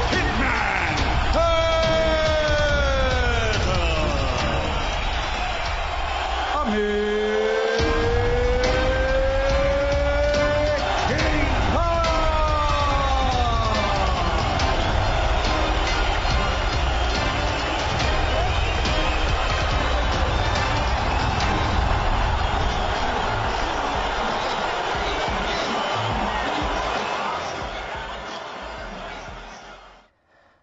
Hitman Hatton. Amir.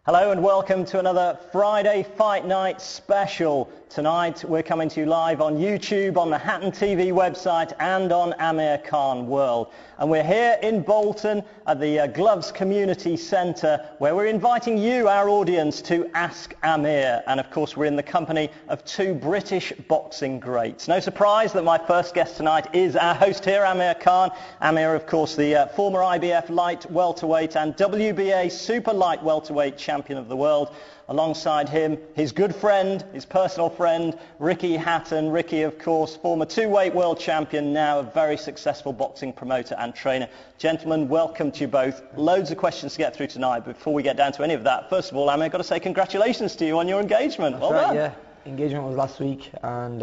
Hello and welcome to another Friday Fight Night special. Tonight we're coming to you live on YouTube, on the Hatton TV website and on Amir Khan World. And we're here in Bolton at the Gloves Community Centre where we're inviting you, our audience, to Ask Amir. And of course we're in the company of two British boxing greats. No surprise that my first guest tonight is our host here, Amir Khan. Amir, of course, the former IBF light welterweight and WBA super light welterweight champion of the world. Alongside him, his good friend, his personal friend, Ricky Hatton. Ricky, of course, former two-weight world champion, now a very successful boxing promoter and trainer. Gentlemen, welcome to you both. Loads of questions to get through tonight, but before we get down to any of that, first of all, Amir, I've got to say congratulations to you on your engagement. That's well right, done. Yeah. Engagement was last week, and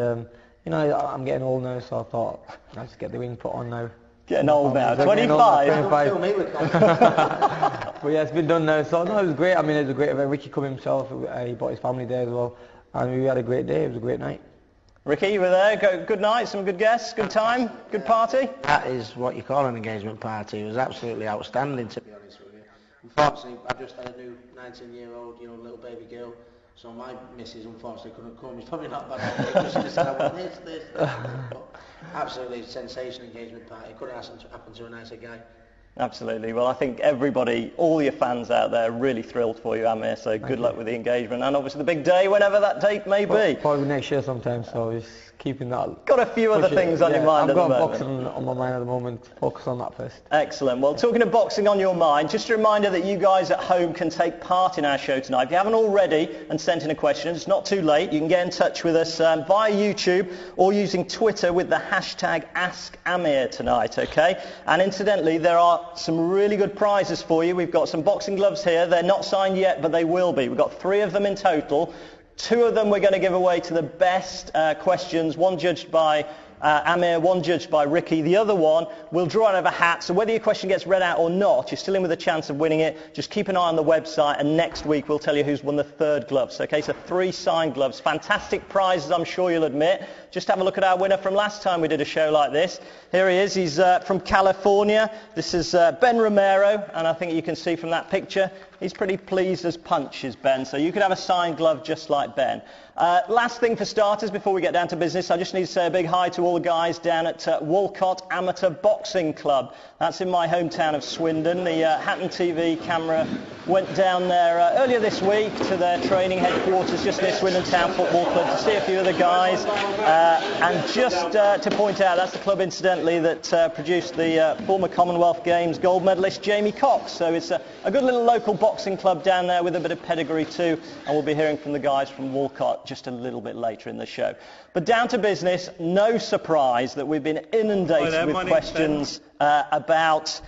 you know, I'm getting old now, so I thought I'll just get the ring put on now. Getting old now, 25? But yeah, it's been done now, so no, it was great. I mean, it was a great event. Ricky come himself, he brought his family there as well, and we had a great day. It was a great night. Ricky, you were there. Good night, some good guests, good time, good party? That is what you call an engagement party. It was absolutely outstanding, to be honest with you. Unfortunately, I just had a new 19-year-old, little baby girl, so my missus unfortunately couldn't come. It's probably not bad, because she just said, I want this. But absolutely sensational engagement party. Couldn't happen to a nicer guy. Absolutely. Well, I think everybody, all your fans out there, are really thrilled for you, Amir. So good luck with the engagement and obviously the big day, whenever that date may be. Probably next year sometime. So just keeping that. Got a few other things on your mind at the moment. I've got boxing on my mind at the moment. Focus on that first. Excellent. Well, talking of boxing on your mind, just a reminder that you guys at home can take part in our show tonight. If you haven't already and sent in a question, it's not too late. You can get in touch with us via YouTube or using Twitter with the hashtag AskAmir tonight, okay? And incidentally, there are some really good prizes for you. We've got some boxing gloves here. They're not signed yet, but they will be. We've got 3 of them in total. 2 of them we're going to give away to the best questions, one judged by Amir, one judged by Ricky. The other one we'll draw out of a hat, so whether your question gets read out or not, you're still in with a chance of winning it. Just keep an eye on the website, and next week we'll tell you who's won the 3rd gloves. Okay, so 3 signed gloves. Fantastic prizes, I'm sure you'll admit. Just have a look at our winner from last time we did a show like this. Here he is. He's from California. This is Ben Romero, and I think you can see from that picture he's pretty pleased as punch, is Ben. So you could have a signed glove just like Ben. Last thing for starters, before we get down to business, I just need to say a big hi to all the guys down at Walcott Amateur Boxing Club. That's in my hometown of Swindon. The Hatton TV camera went down there earlier this week to their training headquarters just near Swindon Town Football Club to see a few of the guys. And just to point out, that's the club, incidentally, that produced the former Commonwealth Games gold medalist Jamie Cox. So it's a good little local boxing club down there with a bit of pedigree too. And we'll be hearing from the guys from Walcott just a little bit later in the show. But down to business, no surprise that we've been inundated with questions about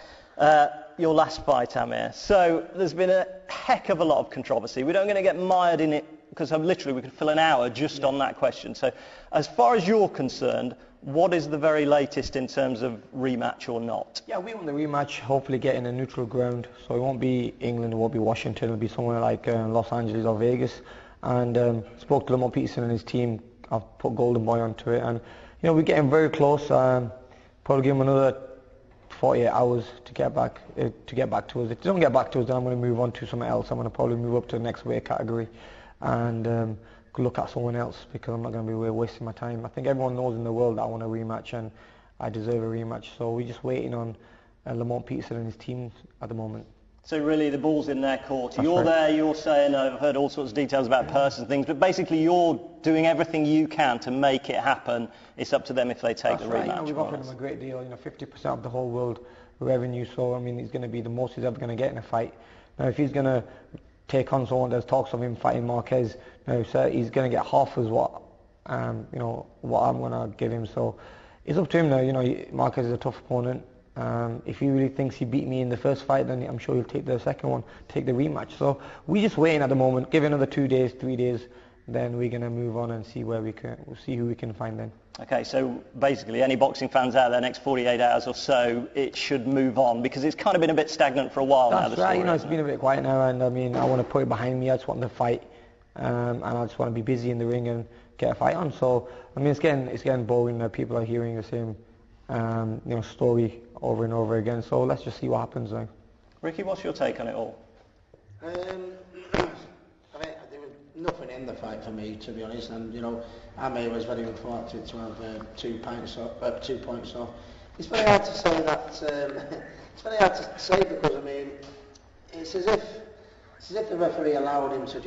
your last fight, Amir. So there's been a heck of a lot of controversy. We're not going to get mired in it because literally we could fill an hour just on that question. So as far as you're concerned, what is the very latest in terms of rematch or not? Yeah, we want the rematch, hopefully getting a neutral ground. So it won't be England, it won't be Washington, it'll be somewhere like Los Angeles or Vegas. And spoke to Lamont Peterson and his team. I've put Golden Boy onto it, and we're getting very close. Probably give him another 48 hours to get back to us. If they don't get back to us, then I'm going to move on to something else. I'm going to probably move up to the next weight category and look at someone else, because I'm not going to be wasting my time. I think everyone knows in the world that I want a rematch and I deserve a rematch. So we're just waiting on Lamont Peterson and his team at the moment. So really the ball's in their court. That's you're right. There, you're saying, I've heard all sorts of details about purse and things, but basically you're doing everything you can to make it happen. It's up to them if they take That's the right. rematch. We've offered him a great deal, 50% of the whole world revenue, so I mean, he's going to be the most he's ever going to get in a fight. Now if he's going to take on someone, there's talks of him fighting Marquez, so he's going to get half as what what I'm going to give him. So it's up to him now. Marquez is a tough opponent. If he really thinks he beat me in the first fight, then I'm sure he'll take the second one, take the rematch. So we're just waiting at the moment. Give it another 2 days, 3 days, then we're going to move on and see where we'll see who we can find then. Okay, so basically any boxing fans out there, next 48 hours or so, it should move on, because it's kind of been a bit stagnant for a while now. That's right, it's been a bit quiet now, and I mean, I want to put it behind me. I just want to fight, and I just want to be busy in the ring and get a fight on. So, I mean, it's getting boring. People are hearing the same, story over and over again. So let's just see what happens now. Ricky, what's your take on it all? I mean, there was nothing in the fight for me, to be honest, and Amir was very unfortunate to have 2 points off. It's very hard to say that. It's very hard to say, because I mean, it's as if the referee allowed him to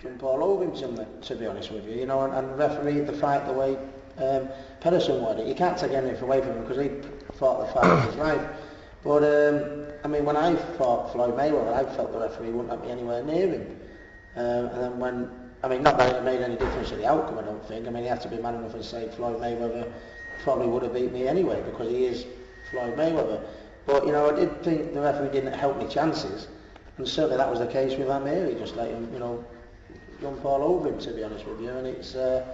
jump all over him, to be honest with you, and refereed the fight the way Peterson wanted it. You can't take anything away from him, because he fought the fight of his life. But I mean, when I fought Floyd Mayweather, I felt the referee wouldn't let me anywhere near him. And then not that it made any difference to the outcome, I don't think. I mean, he had to be man enough and say Floyd Mayweather probably would have beat me anyway, because he is Floyd Mayweather. But I did think the referee didn't help me chances, and certainly that was the case with Amir. He just let him, jump all over him, to be honest with you, and it's a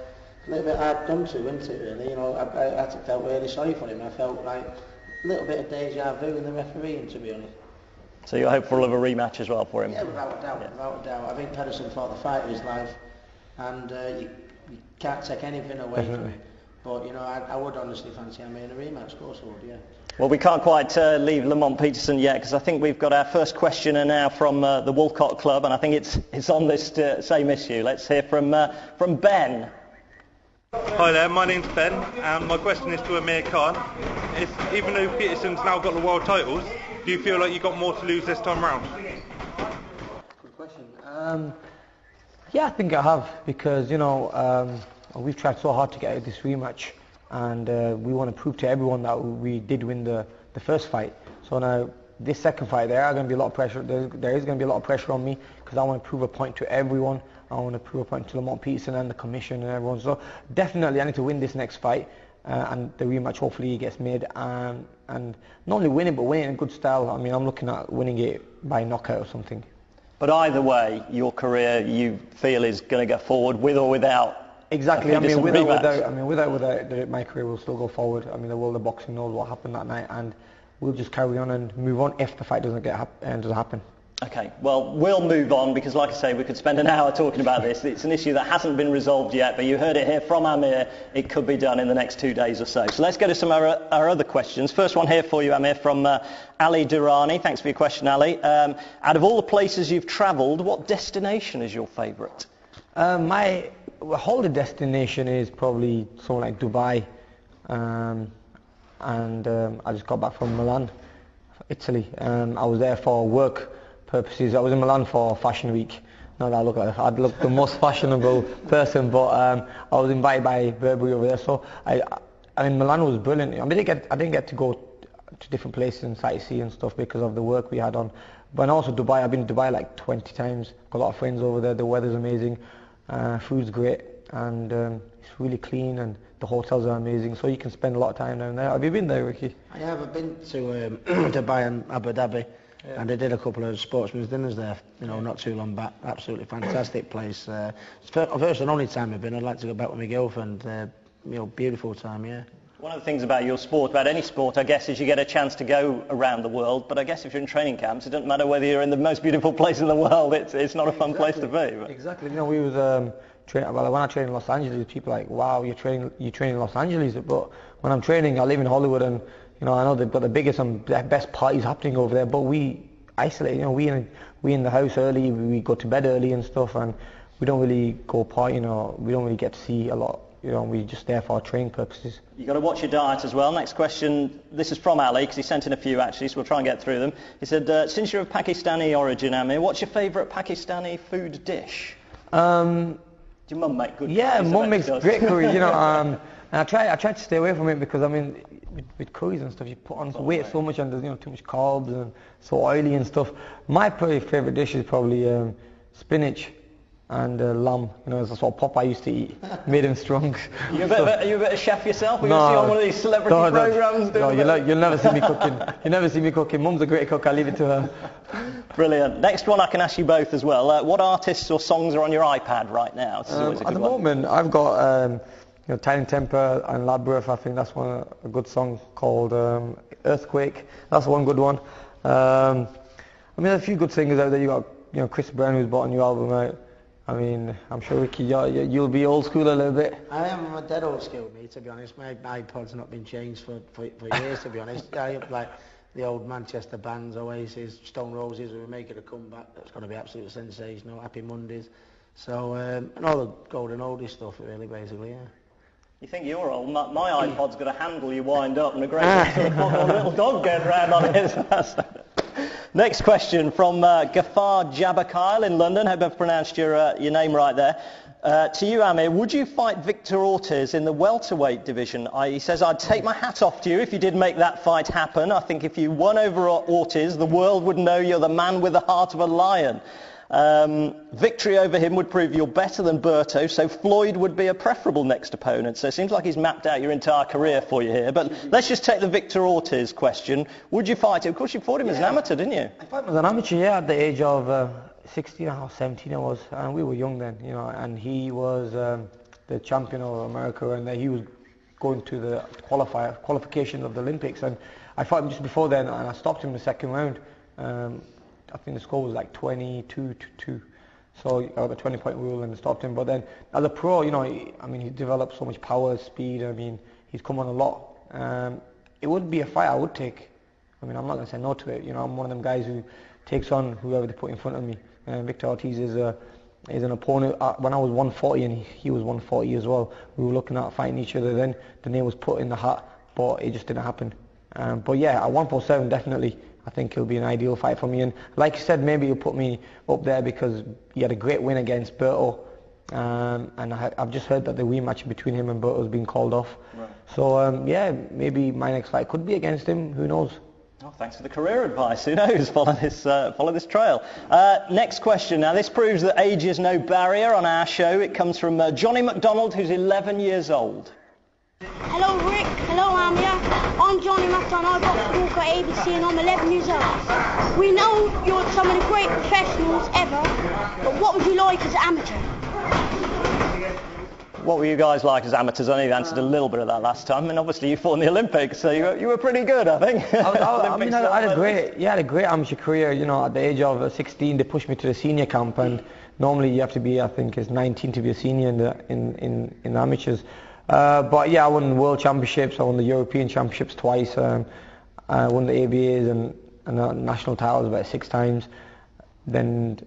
little bit hard done to, isn't it, really? I felt really sorry for him. I felt like a little bit of deja vu in the refereeing, to be honest. So you're hopeful of a rematch as well for him? Yeah, without a doubt. I think Peterson fought the fight of his life, and you can't take anything away from him. But I would honestly fancy Amir in a rematch, of course I would, yeah. Well, we can't quite leave Lamont Peterson yet, because I think we've got our first questioner now from the Wolcott Club, and I think it's on this same issue. Let's hear from Ben. Hi there, my name's Ben, and my question is to Amir Khan. Even though Peterson's now got the world titles, do you feel like you've got more to lose this time round? Good question. Yeah, I think I have, because we've tried so hard to get this rematch, and we want to prove to everyone that we did win the first fight. So now this second fight, there is going to be a lot of pressure. There is going to be a lot of pressure on me, because I want to prove a point to everyone. I want to prove a point to Lamont Peterson and the commission and everyone. So definitely I need to win this next fight, and the rematch hopefully gets made, and not only win it, but win it in a good style. I mean, I'm looking at winning it by knockout or something. But either way, your career, you feel, is going to go forward with or without. Exactly. I mean, without, my career will still go forward. I mean, the world of boxing knows what happened that night, and we'll just carry on and move on if the fight doesn't happen. Okay, well, we'll move on, because like I say, we could spend an hour talking about this. It's an issue that hasn't been resolved yet, but you heard it here from Amir. It could be done in the next 2 days or so. So let's go to some of our other questions. First one here for you, Amir, from Ali Durrani. Thanks for your question, Ali. Out of all the places you've travelled, what destination is your favourite? My holiday destination is probably somewhere like Dubai, and I just got back from Milan, Italy. I was there for work purposes. I was in Milan for Fashion Week. Not that I look like I'd look the most fashionable person, but I was invited by Burberry over there. So I mean, Milan was brilliant. I didn't get to go to different places and sightsee and stuff because of the work we had on. But also Dubai. I've been to Dubai like 20 times. Got a lot of friends over there. The weather's amazing. Food's great, and it's really clean, and the hotels are amazing. So you can spend a lot of time down there. Have you been there, Ricky? I have. I've been to Dubai and Abu Dhabi. Yeah. And I did a couple of sportsmen's dinners there, not too long back. Absolutely fantastic place. First and only time I've been. I'd like to go back with my girlfriend. Beautiful time, yeah. One of the things about your sport, about any sport, I guess, is you get a chance to go around the world. But I guess if you're in training camps, it doesn't matter whether you're in the most beautiful place in the world. It's not a fun place to be. But. Exactly. We was when I trained in Los Angeles, people were like, wow, you train in Los Angeles. But when I'm training, I live in Hollywood, and I know they've got the biggest and best parties happening over there. But we isolate. We in the house early. We go to bed early and stuff, and we don't really go party. We don't really get to see a lot. We just there for our training purposes. You've got to watch your diet as well. Next question, this is from Ali, because he sent in a few actually, so we'll try and get through them. He said, since you're of Pakistani origin, Amir, what's your favourite Pakistani food dish? Does your mum make good curry? Yeah, mum makes great curry, and I try to stay away from it, because I mean, with curries and stuff, you put on weight so much, and there's too much carbs and so oily and stuff. My probably favourite dish is probably spinach and lamb. You know, that's what Popeye used to eat. Made him strong. Are you a bit of chef yourself? Are you going to see on one of these celebrity programmes? No, you'll never see me cooking. You'll never see me cooking. Mum's a great cook. I'll leave it to her. Brilliant. Next one I can ask you both as well. What artists or songs are on your iPad right now? At the moment, I've got Tiny Temper and Labyrinth. I think that's a good song called Earthquake. That's one good one. I mean, there's a few good singers out there. You got Chris Brown, who's bought a new album out. I mean, I'm sure Ricky, you'll be old school a little bit. I am a dead old school, me, to be honest. My iPod's not been changed for years, to be honest. I have like the old Manchester bands, Oasis, Stone Roses, who are making a comeback. That's going to be absolutely sensational. Happy Mondays. So, and all the golden oldie stuff, really, basically, yeah. You think you're old? My iPod's got a handle you wind up and a great sort of little dog going round on it. Next question from Ghaffar Jabakile in London. Hope I've pronounced your name right there. To you, Amir, would you fight Victor Ortiz in the welterweight division? He says, I'd take my hat off to you if you did make that fight happen. I think if you won over Ortiz, the world would know you're the man with the heart of a lion. Victory over him would prove you're better than Berto, so Floyd would be a preferable next opponent. So it seems like he's mapped out your entire career for you here. But let's just take the Victor Ortiz question. Would you fight him? Of course, you fought him as an amateur, didn't you? I fought him as an amateur, yeah, at the age of 16 or 17 I was, and we were young then, and he was the champion of America, and he was going to the qualification of the Olympics, and I fought him just before then, and I stopped him in the second round. I think the score was like 22-2, so I got the 20-point rule and stopped him. But then, as a pro, he developed so much power, speed. I mean, he's come on a lot. It would be a fight I would take. I mean, I'm not going to say no to it. I'm one of them guys who takes on whoever they put in front of me. Victor Ortiz is an opponent. When I was 140 and he was 140 as well, we were looking at fighting each other then. The name was put in the hat, but it just didn't happen. But yeah, at 147, definitely. I think it'll be an ideal fight for me, and like you said, maybe he'll put me up there because he had a great win against Berto, and I've just heard that the rematch between him and Berto has been called off. Right. So yeah, maybe my next fight could be against him. Who knows? Oh, thanks for the career advice. Who knows? Follow this trail. Next question. Now, this proves that age is no barrier on our show. It comes from Johnny McDonald, who's 11 years old. Hello Rick, hello Amir. I'm Johnny McDonald, I got Walker ABC and I'm 11 years old. We know you're some of the great professionals ever, but what would you like as an amateur? What were you guys like as amateurs? I know you answered a little bit of that last time, and obviously you fought in the Olympics, so you were pretty good, I think. I had a great amateur career. At the age of 16, they pushed me to the senior camp, and normally you have to be, I think, it's 19 to be a senior in the amateurs. But yeah, I won World Championships, I won the European Championships twice, I won the ABAs and the national titles about 6 times. Then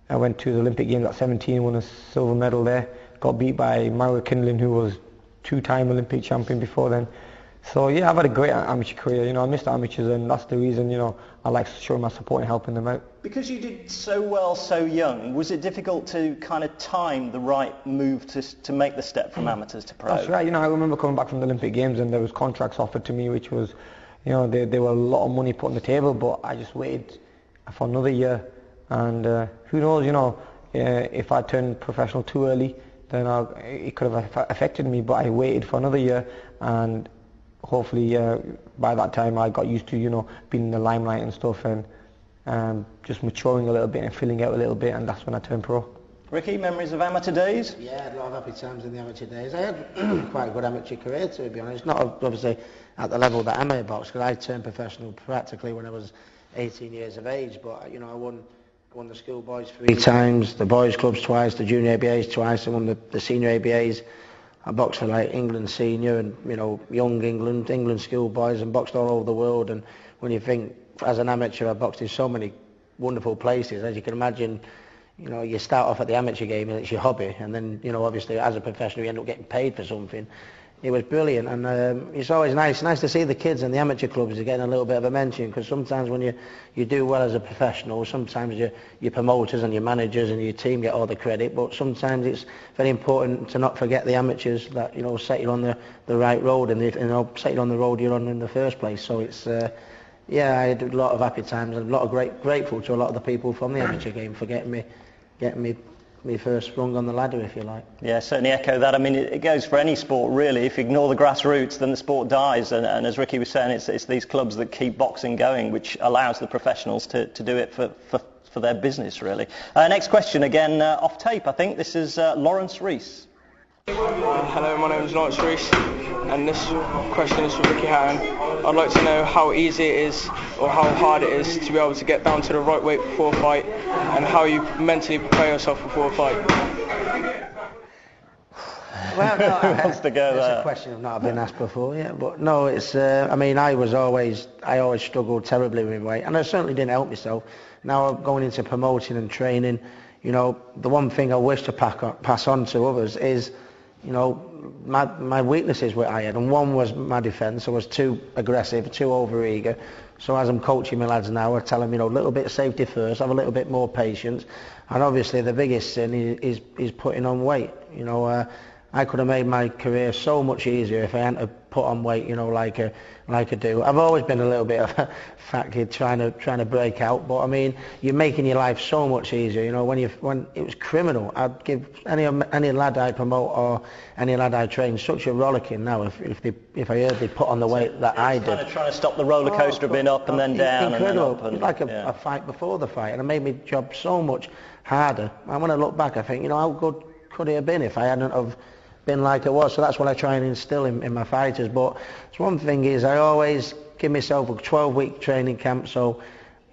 I went to the Olympic Games at 17, won a silver medal there. Got beat by Mario Kindlin, who was 2-time Olympic champion before then. So yeah, I've had a great amateur career. I missed amateurs, and that's the reason, I like showing my support and helping them out. Because you did so well so young, was it difficult to kind of time the right move to make the step from amateurs to pro? That's right. I remember coming back from the Olympic Games and there was contracts offered to me, which was, there were a lot of money put on the table, but I just waited for another year. And who knows, if I turned professional too early, then it could have affected me. But I waited for another year, and hopefully by that time I got used to being in the limelight and stuff, and just maturing a little bit and filling out a little bit, and that's when I turned pro. Ricky, memories of amateur days? Yeah, I had a lot of happy times in the amateur days. I had quite a good amateur career, to be honest. Not obviously at the level that Amir boxed, because I turned professional practically when I was 18 years of age, but I won the schoolboys 3 times, the boys clubs twice, the junior ABAs twice. I won the senior ABAs. I boxed for like England senior and young England schoolboys, and boxed all over the world. And when you think as an amateur, I boxed in so many wonderful places. As you can imagine, you start off at the amateur game and it's your hobby, and then obviously as a professional you end up getting paid for something. It was brilliant, and it's always nice to see the kids in the amateur clubs getting a little bit of a mention, because sometimes when you do well as a professional, sometimes your promoters and your managers and your team get all the credit, but sometimes it's very important to not forget the amateurs that set you on the right road, and set you on the road you're on in the first place. So it's yeah, I had a lot of happy times and a lot of grateful to a lot of the people from the amateur game for getting me my first rung on the ladder, if you like. Yeah, certainly echo that. I mean, it goes for any sport, really. If you ignore the grassroots, then the sport dies. And as Ricky was saying, it's these clubs that keep boxing going, which allows the professionals to do it for their business, really. Next question, again, off tape, I think. This is Lawrence Rees. Hello, my name is Lawrence Rees, and this question is for Ricky Hatton. I'd like to know how easy it is, or how hard it is, to be able to get down to the right weight before a fight, and how you mentally prepare yourself before a fight. Well, no, Wants to go it's there. a question I've not been asked before, yeah. But no, it's. I mean, I always struggled terribly with weight, and I certainly didn't help myself. Now I'm going into promoting and training. You know, the one thing I wish to pass on to others is, you know, my weaknesses were I had, and one was my defence. I was too aggressive, too over-eager. So as I'm coaching my lads now, I tell them, you know, a little bit of safety first, have a little bit more patience, and obviously the biggest sin is putting on weight. You know, I could have made my career so much easier if I hadn't put on weight, you know, like I do. I've always been a little bit of a fat kid trying to break out, but I mean, you're making your life so much easier. You know, when it was criminal, I'd give any lad I promote or any lad I train such a rollicking now if I heard they put on the weight that I did. Kind of trying to stop the roller coaster being up and then down. Incredible. And then up and, like a fight before the fight, and it made my job so much harder. And when I look back, I think, you know, how good could it have been if I hadn't have been like it was? So that's what I try and instill in my fighters. But one thing is, I always give myself a 12-week training camp, so,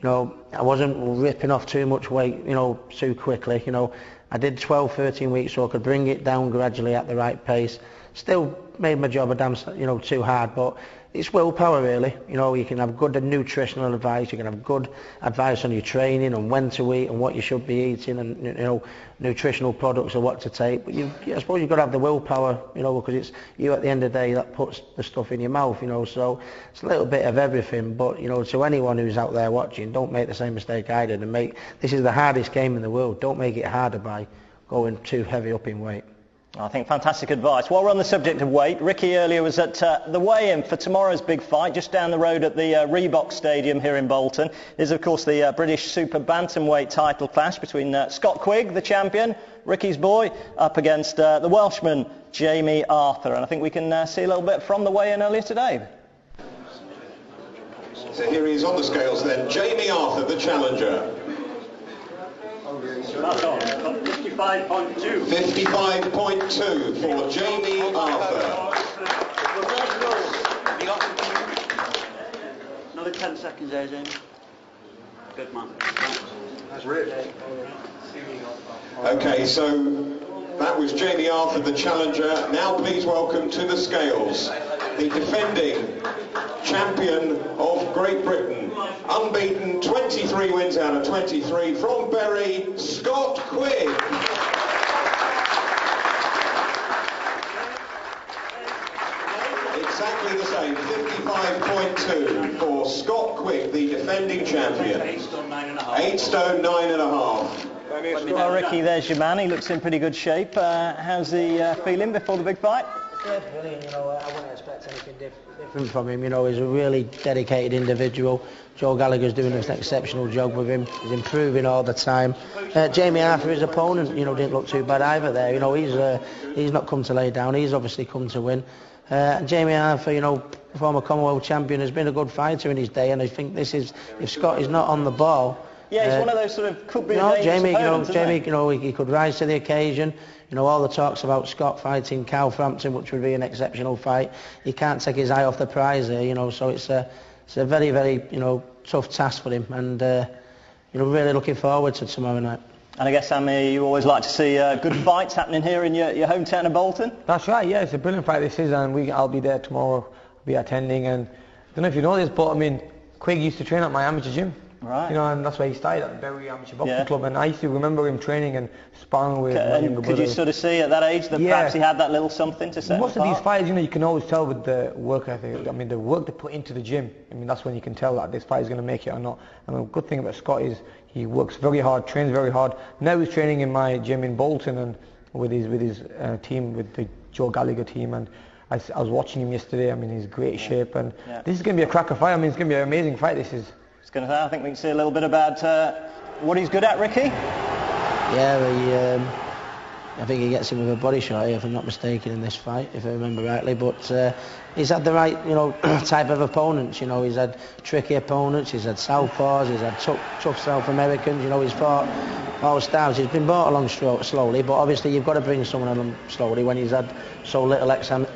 you know, I wasn't ripping off too much weight, you know, too quickly. You know, I did 12, 13 weeks so I could bring it down gradually at the right pace. Still made my job a damn, you know, too hard, but it's willpower, really. You know, you can have good nutritional advice, you can have good advice on your training and when to eat and what you should be eating, and, you know, nutritional products or what to take. But I suppose you've got to have the willpower, you know, because it's you at the end of the day that puts the stuff in your mouth, you know. So it's a little bit of everything. But, you know, to anyone who's out there watching, don't make the same mistake I did, and this is the hardest game in the world. Don't make it harder by going too heavy up in weight. I think fantastic advice. While we're on the subject of weight, Ricky earlier was at the weigh-in for tomorrow's big fight, just down the road at the Reebok Stadium here in Bolton. Is of course the British Super Bantamweight title clash between Scott Quigg, the champion, Ricky's boy, up against the Welshman Jamie Arthur. And I think we can see a little bit from the weigh-in earlier today. So here he is on the scales then, Jamie Arthur, the challenger. That's on. 55.2. 55.2 for Jamie Arthur. Another 10 seconds there, Jamie. Good man. That's rich. Okay, so that was Jamie Arthur, the challenger. Now please welcome to the scales the defending champion of Great Britain, unbeaten, 23 wins out of 23, from Bury, Scott Quigg. Exactly the same, 55.2 for Scott Quigg, the defending champion. 8 stone 9.5. 8 stone 9.5. Well, Ricky, there's your man. He looks in pretty good shape. How's he feeling before the big fight? Yeah, brilliant. You know, I wouldn't expect anything different from him. You know, he's a really dedicated individual. Joe Gallagher's doing an exceptional job with him. He's improving all the time. Jamie Arthur, his opponent, you know, didn't look too bad either there. You know, he's not come to lay down. He's obviously come to win. Jamie Arthur, you know, former Commonwealth champion, has been a good fighter in his day, and I think this is, if Scott is not on the ball. Yeah, he's one of those sort of could be. No, Jamie, you know, he could rise to the occasion. You know, all the talks about Scott fighting Calframpton, which would be an exceptional fight. He can't take his eye off the prize there, you know. So it's a very, very, you know, tough task for him, and you know, really looking forward to tomorrow night. And I guess, Amir, you always like to see good fights happening here in your hometown of Bolton. That's right. Yeah, it's a brilliant fight this is, and I'll be there tomorrow. I'll be attending, and I don't know if you know this, but I mean, Quigg used to train at my amateur gym. Right. You know, and that's where he started, at the Bury Amateur Boxing Club, and I used to remember him training and sparring with my younger brother. Could you sort of see at that age that perhaps he had that little something to set Most apart? of these fighters, you know, you can always tell with the work ethic. I mean, the work they put into the gym. I mean, that's when you can tell that this fight is going to make it or not. And the good thing about Scott is he works very hard, trains very hard. Now he's training in my gym in Bolton and with his team, with the Joe Gallagher team, and I was watching him yesterday. I mean, he's in great shape, and this is going to be a cracker fight. I mean, it's going to be an amazing fight. This is. I think we can see a little bit about what he's good at, Ricky. Yeah, I think he gets him with a body shot, if I'm not mistaken, in this fight, if I remember rightly. But he's had the right, type of opponents. He's had tricky opponents. He's had southpaws. He's had tough South Americans. He's fought all styles. He's been brought along slowly, but obviously you've got to bring someone along slowly when he's had so little amateur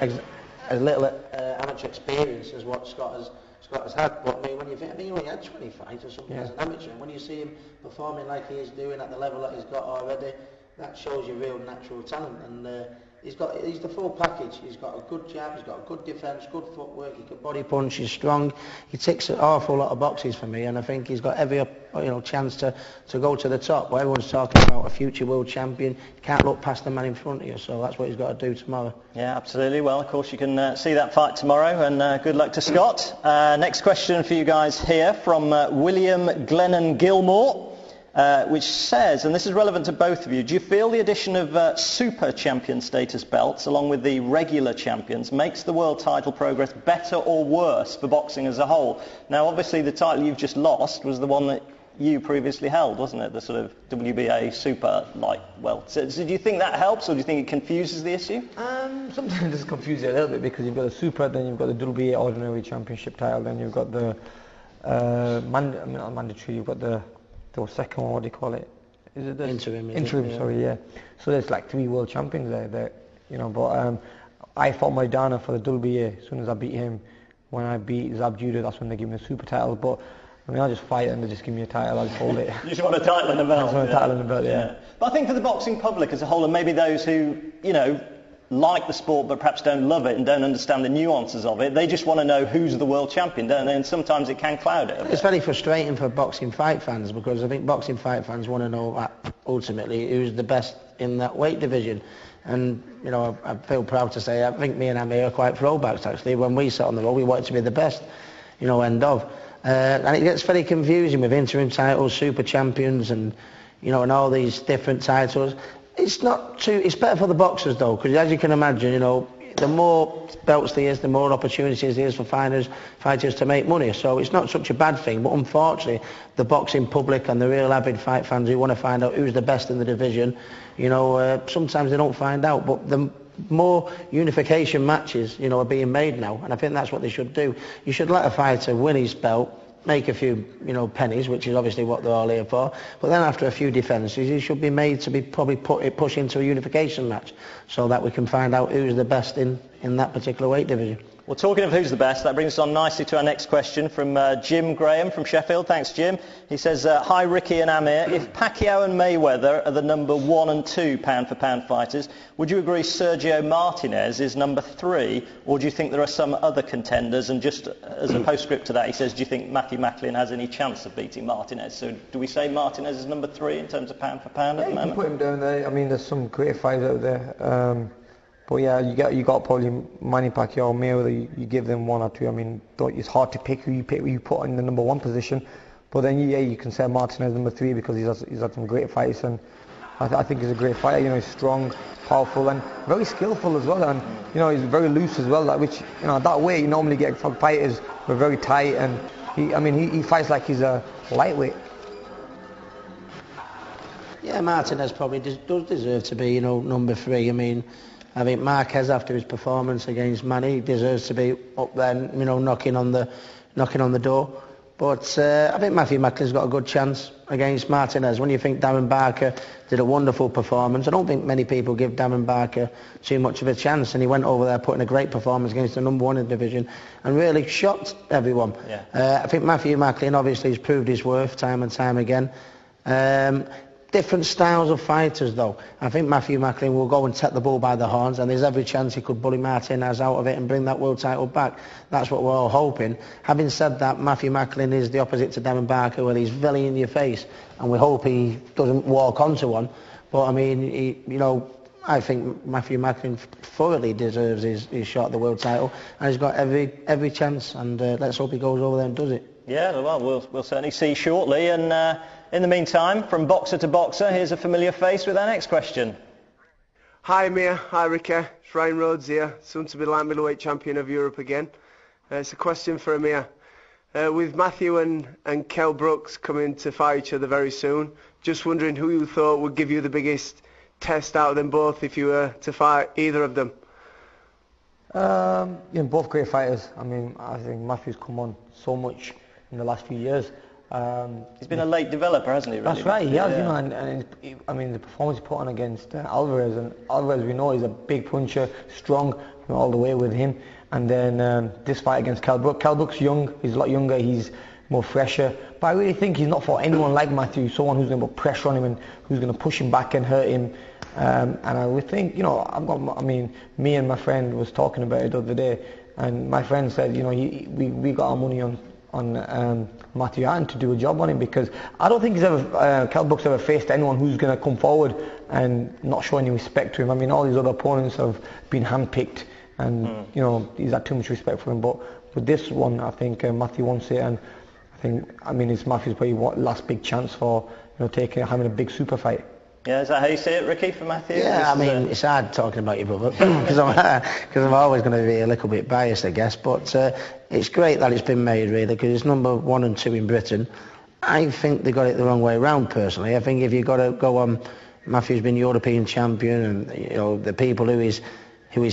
experience as what Scott has had. But I mean, when you think, he only had 20 fights or something as an amateur, and when you see him performing like he is doing at the level that he's got already, that shows you real natural talent. And he's the full package. He's got a good jab, he's got a good defence, good footwork, he can body punch, he's strong. He ticks an awful lot of boxes for me, and I think he's got every chance to go to the top. Well, everyone's talking about a future world champion. You can't look past the man in front of you, so that's what he's got to do tomorrow. Yeah, absolutely. Well, of course you can see that fight tomorrow, and good luck to Scott. Next question for you guys here from William Glennon Gilmore. Which says, and this is relevant to both of you, do you feel the addition of super champion status belts along with the regular champions makes the world title progress better or worse for boxing as a whole? Now obviously the title you've just lost was the one that you previously held, wasn't it? The sort of WBA super light welt. So do you think that helps, or do you think it confuses the issue? Sometimes it's confusing a little bit, because you've got the super, then you've got the WBA ordinary championship title, then you've got the not mandatory, you've got the second one, what do you call it? Is it the interim? Sorry, yeah. So there's like 3 world champions there, But I fought Maidana for the WBA. As soon as I beat him, when I beat Zab Judah, that's when they give me a super title. But I mean, I just fight and they just give me a title. I just hold it. You just want a title and a belt. I just want a title and a belt, yeah. But I think for the boxing public as a whole, and maybe those who like the sport but perhaps don't love it and don't understand the nuances of it, they just want to know who's the world champion, don't they? And sometimes it can cloud it a bit. It's very frustrating for boxing fight fans, because I think boxing fight fans want to know ultimately who's the best in that weight division. And I feel proud to say I think me and Amir are quite throwbacks actually. When we sat on the road, we wanted to be the best, end of. And it gets very confusing with interim titles, super champions, and and all these different titles. It's better for the boxers though, because as you can imagine, the more belts there is, the more opportunities there is for fighters to make money. So it's not such a bad thing, but unfortunately, the boxing public and the real avid fight fans who want to find out who's the best in the division, sometimes they don't find out. But the more unification matches, are being made now, and I think that's what they should do. You should let a fighter win his belt, make a few, pennies, which is obviously what they're all here for. But then after a few defences, he should be made to be push into a unification match, so that we can find out who's the best in that particular weight division. Well, talking of who's the best, that brings us on nicely to our next question from Jim Graham from Sheffield. Thanks, Jim. He says, hi, Ricky and Amir. If Pacquiao and Mayweather are the number 1 and 2 pound-for-pound fighters, would you agree Sergio Martinez is number 3, or do you think there are some other contenders? And just as a postscript to that, he says, do you think Matthew Macklin has any chance of beating Martinez? So do we say Martinez is number 3 in terms of pound-for-pound at the moment? You can put him down there. I mean, there's some great fighters out there. But yeah, you got probably Manny Pacquiao, Mayweather. You give them 1 or 2. I mean, it's hard to pick who you put in the number 1 position. But then you can say Martinez number 3, because he's had some great fights, and I think he's a great fighter. He's strong, powerful, and very skillful as well. And he's very loose as well. Which that way you normally get from fighters who are very tight, and he fights like he's a lightweight. Yeah, Martinez probably does deserve to be number 3. I think Marquez, after his performance against Manny, deserves to be up there, knocking on the door. But I think Matthew Macklin's got a good chance against Martinez. When you think Darren Barker did a wonderful performance, I don't think many people give Darren Barker too much of a chance, and he went over there putting a great performance against the number 1 in the division and really shocked everyone. Yeah. I think Matthew Macklin obviously has proved his worth time and time again. Different styles of fighters though. I think Matthew Macklin will go and take the bull by the horns, and there's every chance he could bully Martinez out of it and bring that world title back. That's what we're all hoping. Having said that, Matthew Macklin is the opposite to Darren Barker, where he's very in your face, and we hope he doesn't walk onto one. But I mean, I think Matthew Macklin thoroughly deserves his shot at the world title, and he's got every chance, and let's hope he goes over there and does it. Yeah, well, we'll certainly see shortly. And in the meantime, from boxer to boxer, here's a familiar face with our next question. Hi Amir, hi Ricky, it's Ryan Rhodes here, soon to be light middleweight champion of Europe again. It's a question for Amir. With Matthew and Kell Brooks coming to fight each other very soon, just wondering who you thought would give you the biggest test out of them both if you were to fight either of them. Both great fighters. I mean, I think Matthew's come on so much in the last few years. He's been a late developer, hasn't he? Really? That's right, he has, and I mean, the performance he put on against Alvarez, and Alvarez, we know, is a big puncher, strong, all the way with him. And then this fight against Kell Brooks. Kell Brooks young, he's a lot younger, he's more fresher. But I really think he's not for anyone like Matthew, someone who's going to put pressure on him and who's going to push him back and hurt him. And I would think, me and my friend was talking about it the other day, and my friend said, we got our money on Matthew Hatton to do a job on him, because I don't think he's ever, Kell Brooks ever faced anyone who's going to come forward and not show any respect to him. I mean, all these other opponents have been handpicked, and he's had too much respect for him. But with this one, I think Matthew wants it, and it's Matthew's probably last big chance for having a big super fight. Yeah, is that how you see it, Ricky, for Matthew? Yeah, it's hard talking about your brother because I'm always going to be a little bit biased, I guess. But it's great that it's been made, really, because it's number 1 and 2 in Britain. I think they got it the wrong way around, personally. I think if you've got to go on, Matthew's been European champion, and the people who he's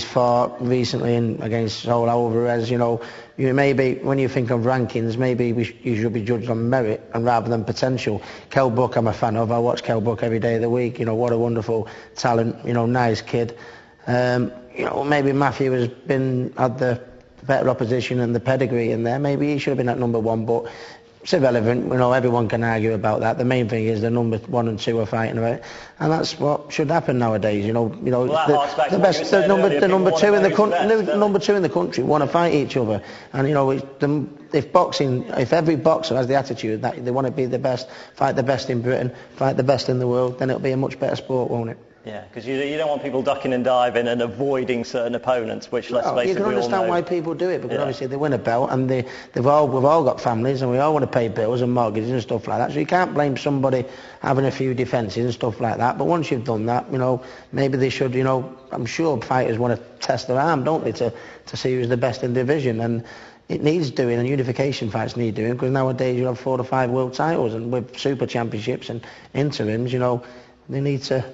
fought recently against Saul Alvarez, you maybe, when you think of rankings, maybe you should be judged on merit and rather than potential. Kell Brooks I'm a fan of. I watch Kell Brooks every day of the week. What a wonderful talent. Nice kid. Maybe Matthew has had the better opposition and the pedigree in there. Maybe he should have been at number 1, but it's irrelevant. Everyone can argue about that. The main thing is the number 1 and 2 are fighting about it, and that's what should happen nowadays. Well, the best, the number 2 in the country, number 2 in the country want to fight each other, and if every boxer has the attitude that they want to be the best, fight the best in Britain, fight the best in the world, then it'll be a much better sport, won't it? Yeah, because you don't want people ducking and diving and avoiding certain opponents, which, let's face it, you can understand why people do it, because obviously they win a belt, and we've all got families, and we all want to pay bills and mortgages and stuff like that, so you can't blame somebody having a few defences and stuff like that. But once you've done that, maybe they should, I'm sure fighters want to test their arm, don't they, to see who's the best in the division, and it needs doing, and unification fights need doing, because nowadays you have 4 to 5 world titles, and with super championships and interims, they need to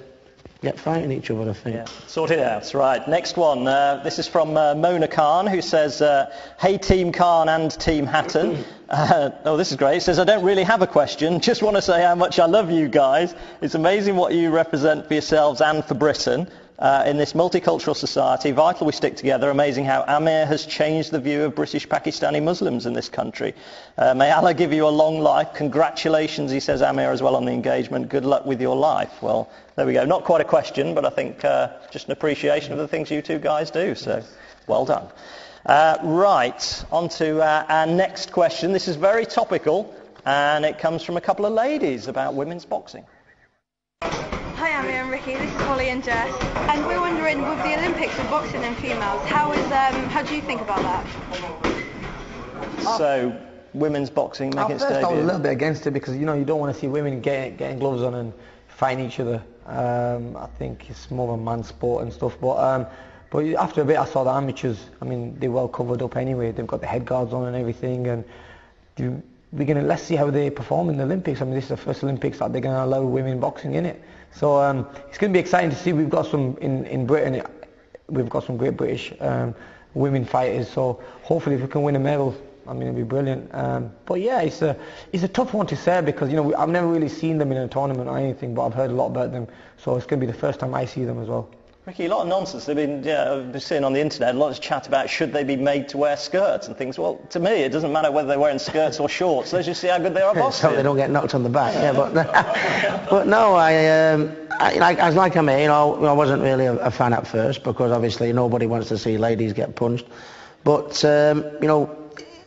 get fighting each other, I think. Yeah, sort it out. Right, next one. This is from Mona Khan, who says, hey Team Khan and Team Hatton. This is great. It says, I don't really have a question, just want to say how much I love you guys. It's amazing what you represent for yourselves and for Britain. In this multicultural society, vital we stick together. Amazing how Amir has changed the view of British Pakistani Muslims in this country. May Allah give you a long life. Congratulations, he says, Amir, as well on the engagement. Good luck with your life. Well, there we go. Not quite a question, but I think just an appreciation of the things you two guys do. So, well done. Right, on to our next question. This is very topical, and it comes from a couple of ladies about women's boxing. Hi Amir and Ricky, this is Holly and Jess, and we're wondering, with the Olympics of boxing and females, how do you think about that? So, women's boxing making its debut? I was a little bit against it, because you don't want to see women getting gloves on and fighting each other. I think it's more of a man's sport and stuff, but after a bit I saw the amateurs, they're well covered up anyway, they've got the head guards on and everything, and let's see how they perform in the Olympics. This is the first Olympics that they're going to allow women boxing in it. So it's going to be exciting to see. We've got some in Britain. We've got some great British women fighters. So hopefully, if we can win a medal, it'll be brilliant. But yeah, it's a tough one to say, because I've never really seen them in a tournament or anything, but I've heard a lot about them. So it's going to be the first time I see them as well. Ricky, a lot of nonsense. I've been seeing on the internet a lot of chat about should they be made to wear skirts and things. Well, to me, it doesn't matter whether they're wearing skirts or shorts. Let's just see how good they are boxing. So they don't get knocked on the back. Yeah, but no, like Amir, I wasn't really a fan at first, because obviously nobody wants to see ladies get punched. But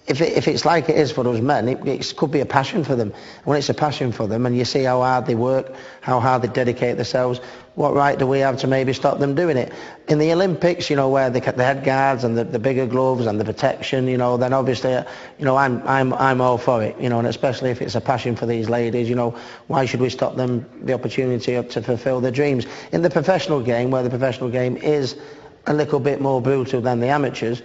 if it's like it is for us men, it could be a passion for them. When it's a passion for them, and you see how hard they work, how hard they dedicate themselves, what right do we have to maybe stop them doing it? In the Olympics, where they get the head guards and the bigger gloves and the protection, then obviously, I'm all for it, and especially if it's a passion for these ladies, why should we stop them the opportunity to fulfil their dreams? In the professional game, where the professional game is a little bit more brutal than the amateurs,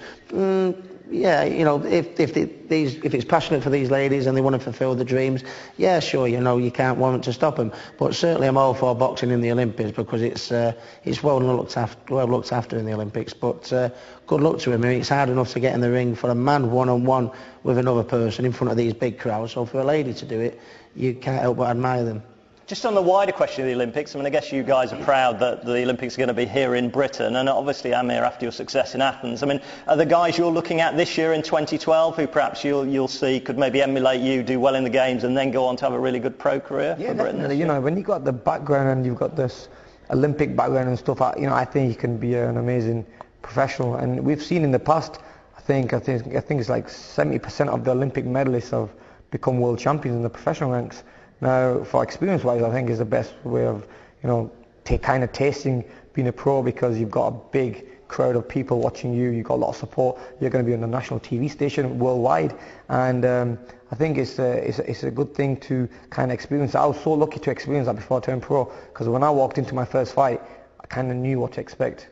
yeah, you know, if it's passionate for these ladies and they want to fulfil the dreams, yeah, sure, you know, you can't want to stop them. But certainly I'm all for boxing in the Olympics because it's well looked after in the Olympics. But good luck to him. I mean, it's hard enough to get in the ring for a man one-on-one with another person in front of these big crowds. So for a lady to do it, you can't help but admire them. Just on the wider question of the Olympics, I mean, I guess you guys are proud that the Olympics are going to be here in Britain, and obviously, Amir, after your success in Athens, I mean, are the guys you're looking at this year in 2012 who perhaps you'll see could maybe emulate you, do well in the games, and then go on to have a really good pro career for Britain? Definitely. You know, when you've got the background and you've got this Olympic background and stuff, you know, I think you can be an amazing professional. And we've seen in the past, I think it's like 70% of the Olympic medalists have become world champions in the professional ranks. Now, for experience-wise, I think is the best way of, you know, kind of tasting being a pro, because you've got a big crowd of people watching you. You've got a lot of support. You're going to be on a national TV station worldwide, and I think it's a good thing to kind of experience. I was so lucky to experience that before I turned pro, because when I walked into my first fight, I kind of knew what to expect.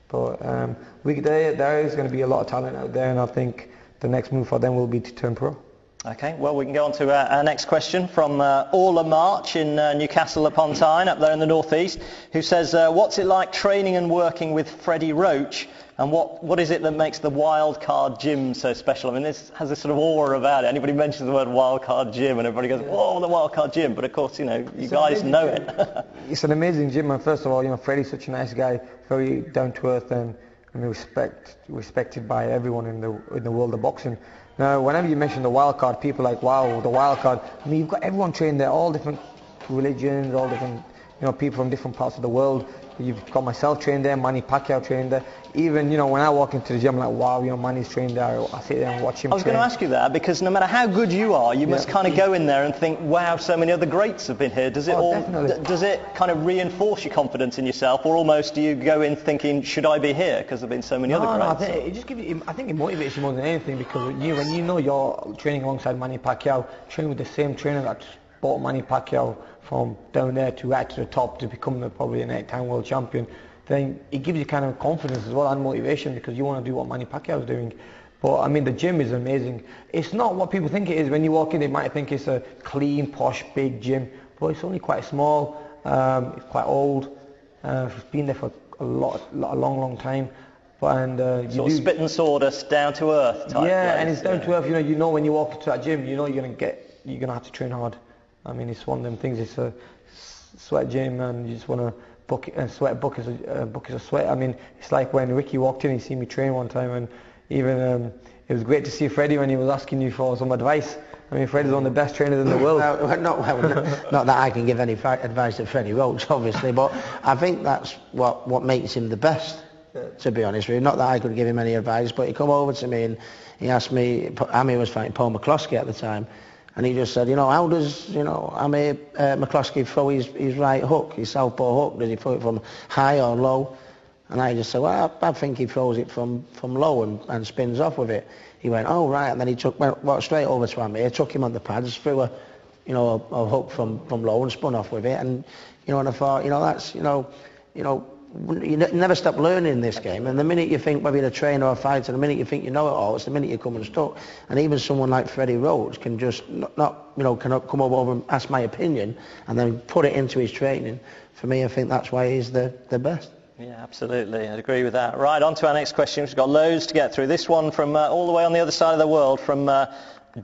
But there is going to be a lot of talent out there, and I think the next move for them will be to turn pro. Okay, well, we can go on to our next question from Orla March in Newcastle upon Tyne, up there in the northeast, who says, what's it like training and working with Freddie Roach, and what is it that makes the Wildcard Gym so special? I mean, this has this sort of aura about it. Anybody mentions the word Wildcard Gym and everybody goes, whoa, the Wildcard Gym, but of course, you know, you guys know it. It's an amazing gym, and first of all, you know, Freddie's such a nice guy, very down to earth, and respected by everyone in the world of boxing. Now, whenever you mention the wild card, people are like, wow, the wild card. I mean, you've got everyone trained there, all different religions, all different, you know, people from different parts of the world. You've got myself trained there, Manny Pacquiao trained there. Even, you know, when I walk into the gym, I'm like, wow, you know, Manny's trained there. I sit there and watch him train. I was going to ask you that, because no matter how good you are, you must kind of go in there and think, wow, so many other greats have been here. Does it does it kind of reinforce your confidence in yourself, or almost do you go in thinking, should I be here, because there have been so many other greats? No, it just gives you, I think it motivates you more than anything, because when you know you're training alongside Manny Pacquiao, training with the same trainer that brought Manny Pacquiao from down there to right to the top to become probably an 8-time world champion, then it gives you kind of confidence as well and motivation, because you want to do what Manny Pacquiao is doing. But I mean, the gym is amazing. It's not what people think it is. When you walk in, they might think it's a clean, posh, big gym, but it's only quite small. It's quite old. It's been there for a long time. Sort of spit and sawdust, down to earth type. Yeah, place. And it's down to earth. You know when you walk into that gym, you know you're gonna have to train hard. I mean, it's one of them things. It's a sweat gym, and you just want to book it, and sweat buckets of sweat. I mean, it's like when Ricky walked in, he seen me train one time, and even it was great to see Freddie when he was asking you for some advice. I mean, Freddie's one of the best trainers in the world. Not that I can give any advice to Freddie Roach, obviously, but I think that's what makes him the best, to be honest with you. Not that I could give him any advice, but he come over to me and he asked me, Amir was fighting Paul McCloskey at the time, and he just said, you know, how does, you know, Amir McCloskey throw his right hook, his southpaw hook? Does he throw it from high or low? And I just said, well, I think he throws it from low and spins off with it. He went, oh, right, and then he went straight over to Amir, took him on the pads, threw a hook from low and spun off with it. And, you know, and I thought, you know, that's, you know, you never stop learning in this game, and the minute you think whether you're a trainer or a fighter, the minute you think you know it all, it's the minute you come unstuck. And even someone like Freddie Roach can just cannot come over and ask my opinion and then put it into his training. For me, I think that's why he's the best. Yeah, absolutely. I'd agree with that. Right, on to our next question. We've got loads to get through. This one from all the way on the other side of the world, from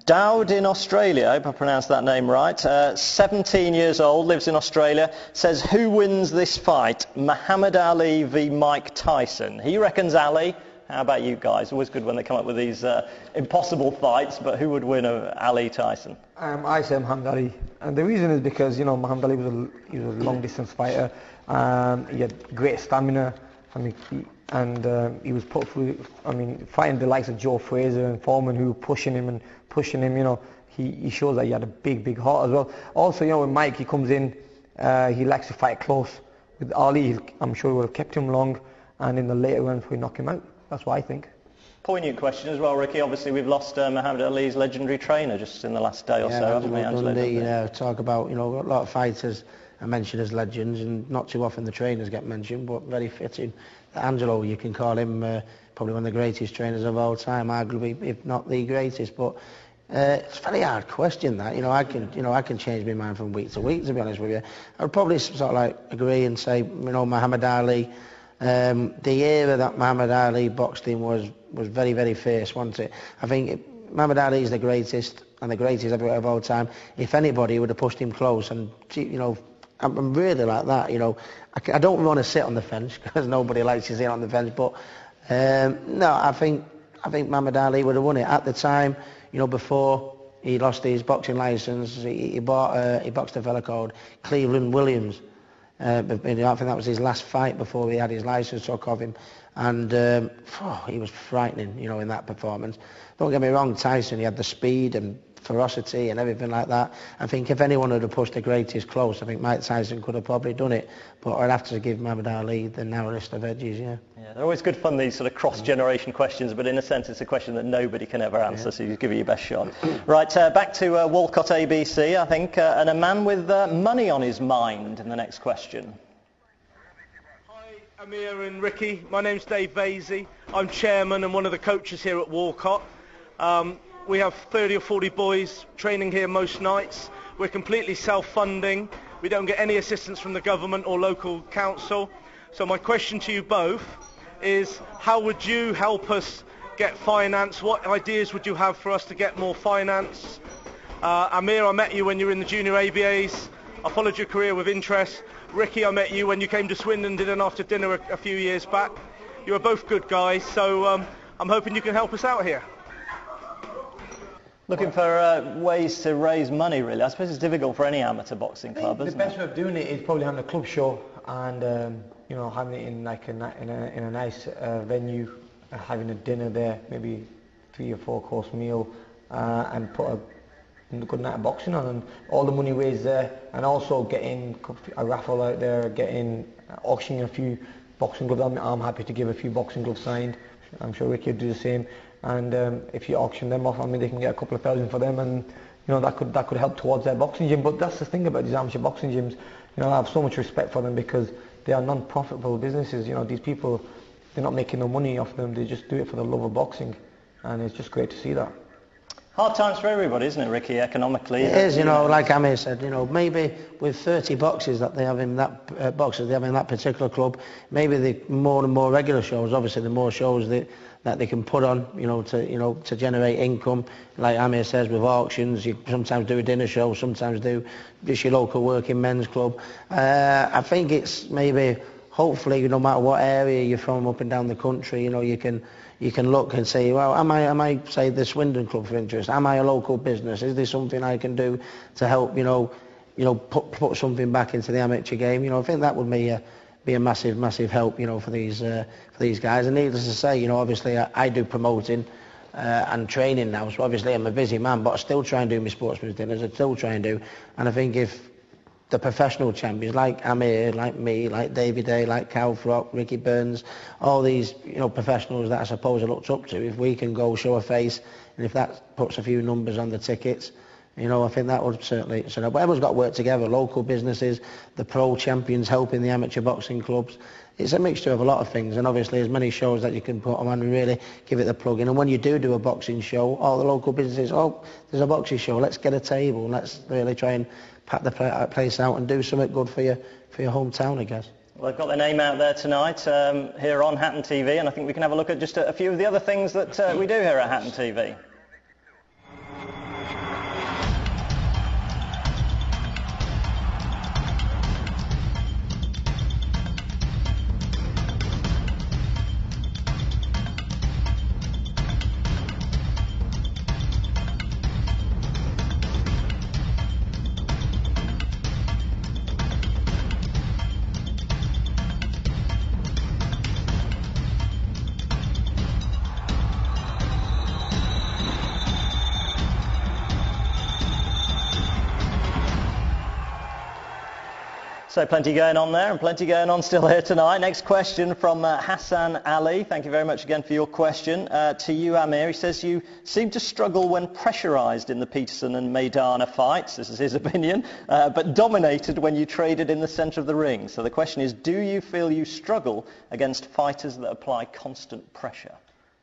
Dowd in Australia. I hope I pronounced that name right. 17 years old, lives in Australia. Says, who wins this fight? Muhammad Ali v Mike Tyson. He reckons Ali. How about you guys? Always good when they come up with these impossible fights, but who would win Ali Tyson? I say Muhammad Ali. And the reason is because, you know, Muhammad Ali was a long distance fighter. He had great stamina. I mean, he was put through, I mean, fighting the likes of Joe Fraser and Foreman, who were pushing him, you know, he shows that he had a big heart as well. Also, you know, when Mike, he comes in, he likes to fight close. With Ali, I'm sure he would have kept him long, and in the later rounds we knock him out. That's what I think. Poignant question as well, Ricky. Obviously, we've lost Muhammad Ali's legendary trainer just in the last day or so, haven't we, Angelo? Talk about, a lot of fighters are mentioned as legends, and not too often the trainers get mentioned, but very fitting. Angelo, you can call him probably one of the greatest trainers of all time, arguably, if not the greatest. But it's a very hard question, that. I can change my mind from week to week, to be honest with you. I would probably sort of like agree and say, Muhammad Ali. The era that Muhammad Ali boxed in was very, very fierce, wasn't it? I think Muhammad Ali is the greatest, and the greatest ever of all time. If anybody would have pushed him close, and I'm really like that. I don't want to sit on the fence because nobody likes to sit on the fence. But no, I think Muhammad Ali would have won it at the time. Before he lost his boxing license, he boxed a fella called Cleveland Williams. I think that was his last fight before he had his license took off him, and he was frightening, in that performance. Don't get me wrong, Tyson, he had the speed and ferocity and everything like that. I think if anyone would have pushed the greatest close, I think Mike Tyson could have probably done it. But I'd have to give Muhammad Ali the narrowest of edges, yeah. Yeah, they're always good fun, these sort of cross-generation questions, but in a sense it's a question that nobody can ever answer, so you give it your best shot. Right, back to Walcott ABC, I think, and a man with money on his mind in the next question. Hi, Amir and Ricky. My name's Dave Vasey. I'm chairman and one of the coaches here at Walcott. We have 30 or 40 boys training here most nights. We're completely self-funding. We don't get any assistance from the government or local council. So my question to you both is, how would you help us get finance? What ideas would you have for us to get more finance? Amir, I met you when you were in the junior ABAs. I followed your career with interest. Ricky, I met you when you came to Swindon, did an after dinner a few years back. You are both good guys, so I'm hoping you can help us out here. Looking for ways to raise money, really. I suppose it's difficult for any amateur boxing club, isn't it? The best way of doing it is probably having a club show and having it in in a nice venue, having a dinner there, maybe 3 or 4 course meal, and put a good night of boxing on, and all the money raised there, and also getting a raffle out there, auctioning a few boxing gloves. I'm happy to give a few boxing gloves signed. I'm sure Ricky would do the same. And if you auction them off, they can get a couple of thousand for them, and that could help towards their boxing gym. But that's the thing about these amateur boxing gyms. I have so much respect for them because they are non-profitable businesses. These people, they're not making no money off them. They just do it for the love of boxing, and it's just great to see that. Hard times for everybody, isn't it, Ricky, economically? It is, like Amir said, maybe with 30 boxes that they have in that that particular club, maybe the more and more regular shows, obviously the more shows that they can put on, to generate income. Like Amir says, with auctions, you sometimes do a dinner show, sometimes do just your local working men's club. I think it's maybe, hopefully, no matter what area you're from up and down the country, you can look and say, well, am I say the Swindon Club for interest? Am I a local business? Is there something I can do to help, put something back into the amateur game? I think that would be a massive help, for these guys. And needless to say, obviously I do promoting and training now, so obviously I'm a busy man, but I still try and do my sportsman's dinners. I still try and do, and I think if the professional champions like Amir, like me, like Davey Day, like Cal Frock, Ricky Burns, all these professionals that I suppose I looked up to, if we can go show a face, and if that puts a few numbers on the tickets, I think that would certainly. But everyone's got to work together. Local businesses, the pro champions helping the amateur boxing clubs. It's a mixture of a lot of things, and obviously as many shows that you can put on and really give it the plug in. And when you do a boxing show, all the local businesses, there's a boxing show, let's get a table, let's really try and pack the place out and do something good for your hometown, I guess. Well, they've got their name out there tonight here on Hatton TV, and I think we can have a look at just a few of the other things that we do here at Hatton TV. So plenty going on there and plenty going on still here tonight. Next question from Hassan Ali. Thank you very much again for your question. To you, Amir, he says you seem to struggle when pressurised in the Peterson and Maidana fights, this is his opinion, but dominated when you traded in the centre of the ring. So the question is, do you feel you struggle against fighters that apply constant pressure?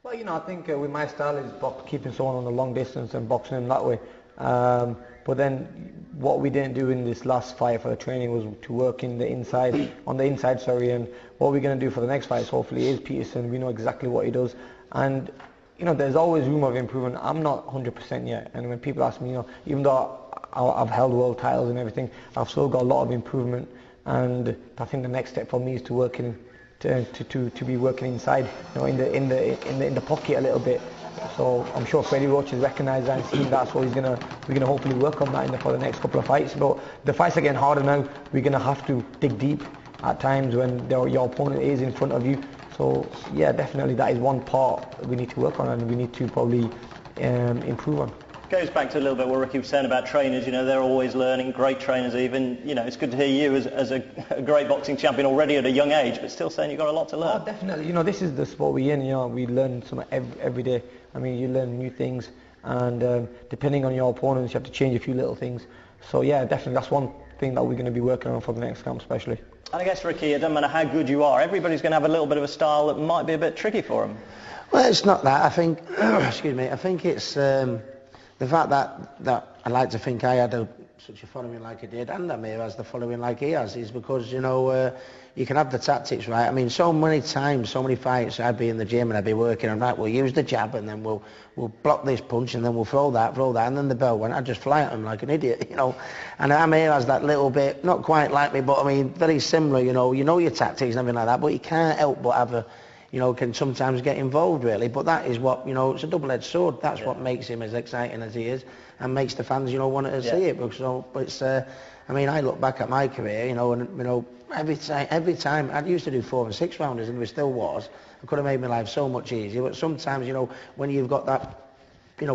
Well, I think with my style is keeping someone on the long distance and boxing them that way. But then what we didn't do in this last fight for the training was to work on the inside, and what we're going to do for the next fight hopefully is Peterson. We know exactly what he does, and there's always room of improvement. I'm not 100% yet, and when people ask me, even though I've held world titles and everything, I've still got a lot of improvement, and I think the next step for me is to work to be working inside, in the pocket a little bit. So I'm sure Freddie Roach has recognised that and seen that, so we're gonna hopefully work on that for the next couple of fights. But the fights are getting harder now. We're gonna have to dig deep at times when your opponent is in front of you. So yeah, definitely that is one part we need to work on and we need to probably improve on. Goes back to a little bit what Ricky was saying about trainers. They're always learning, great trainers even. It's good to hear you as a great boxing champion already at a young age, but still saying you've got a lot to learn. Oh, definitely. This is the sport we're in. We learn something every day. I mean, you learn new things, and depending on your opponents, you have to change a few little things. So yeah, definitely that's one thing that we're going to be working on for the next camp especially. And I guess, Ricky, it doesn't matter how good you are, everybody's going to have a little bit of a style that might be a bit tricky for them. Well, it's not that. I think, excuse me, I think it's the fact that I like to think I had such a following like I did, and Amir has the following like he has, is because, you can have the tactics right. I mean, so many times, so many fights, I'd be in the gym and I'd be working on that. We'll use the jab and then we'll block this punch and then we'll throw that, and then the bell went. I'd just fly at him like an idiot, And Amir has that little bit, not quite like me, but I mean, very similar, you know your tactics and everything like that, but you can't help but have can sometimes get involved really. But that is what, it's a double-edged sword. That's what makes him as exciting as he is and makes the fans, want to see it. But it's, I mean, I look back at my career, and every time I used to do 4 and 6 rounders, and there still was. It could have made my life so much easier. But sometimes, when you've got that,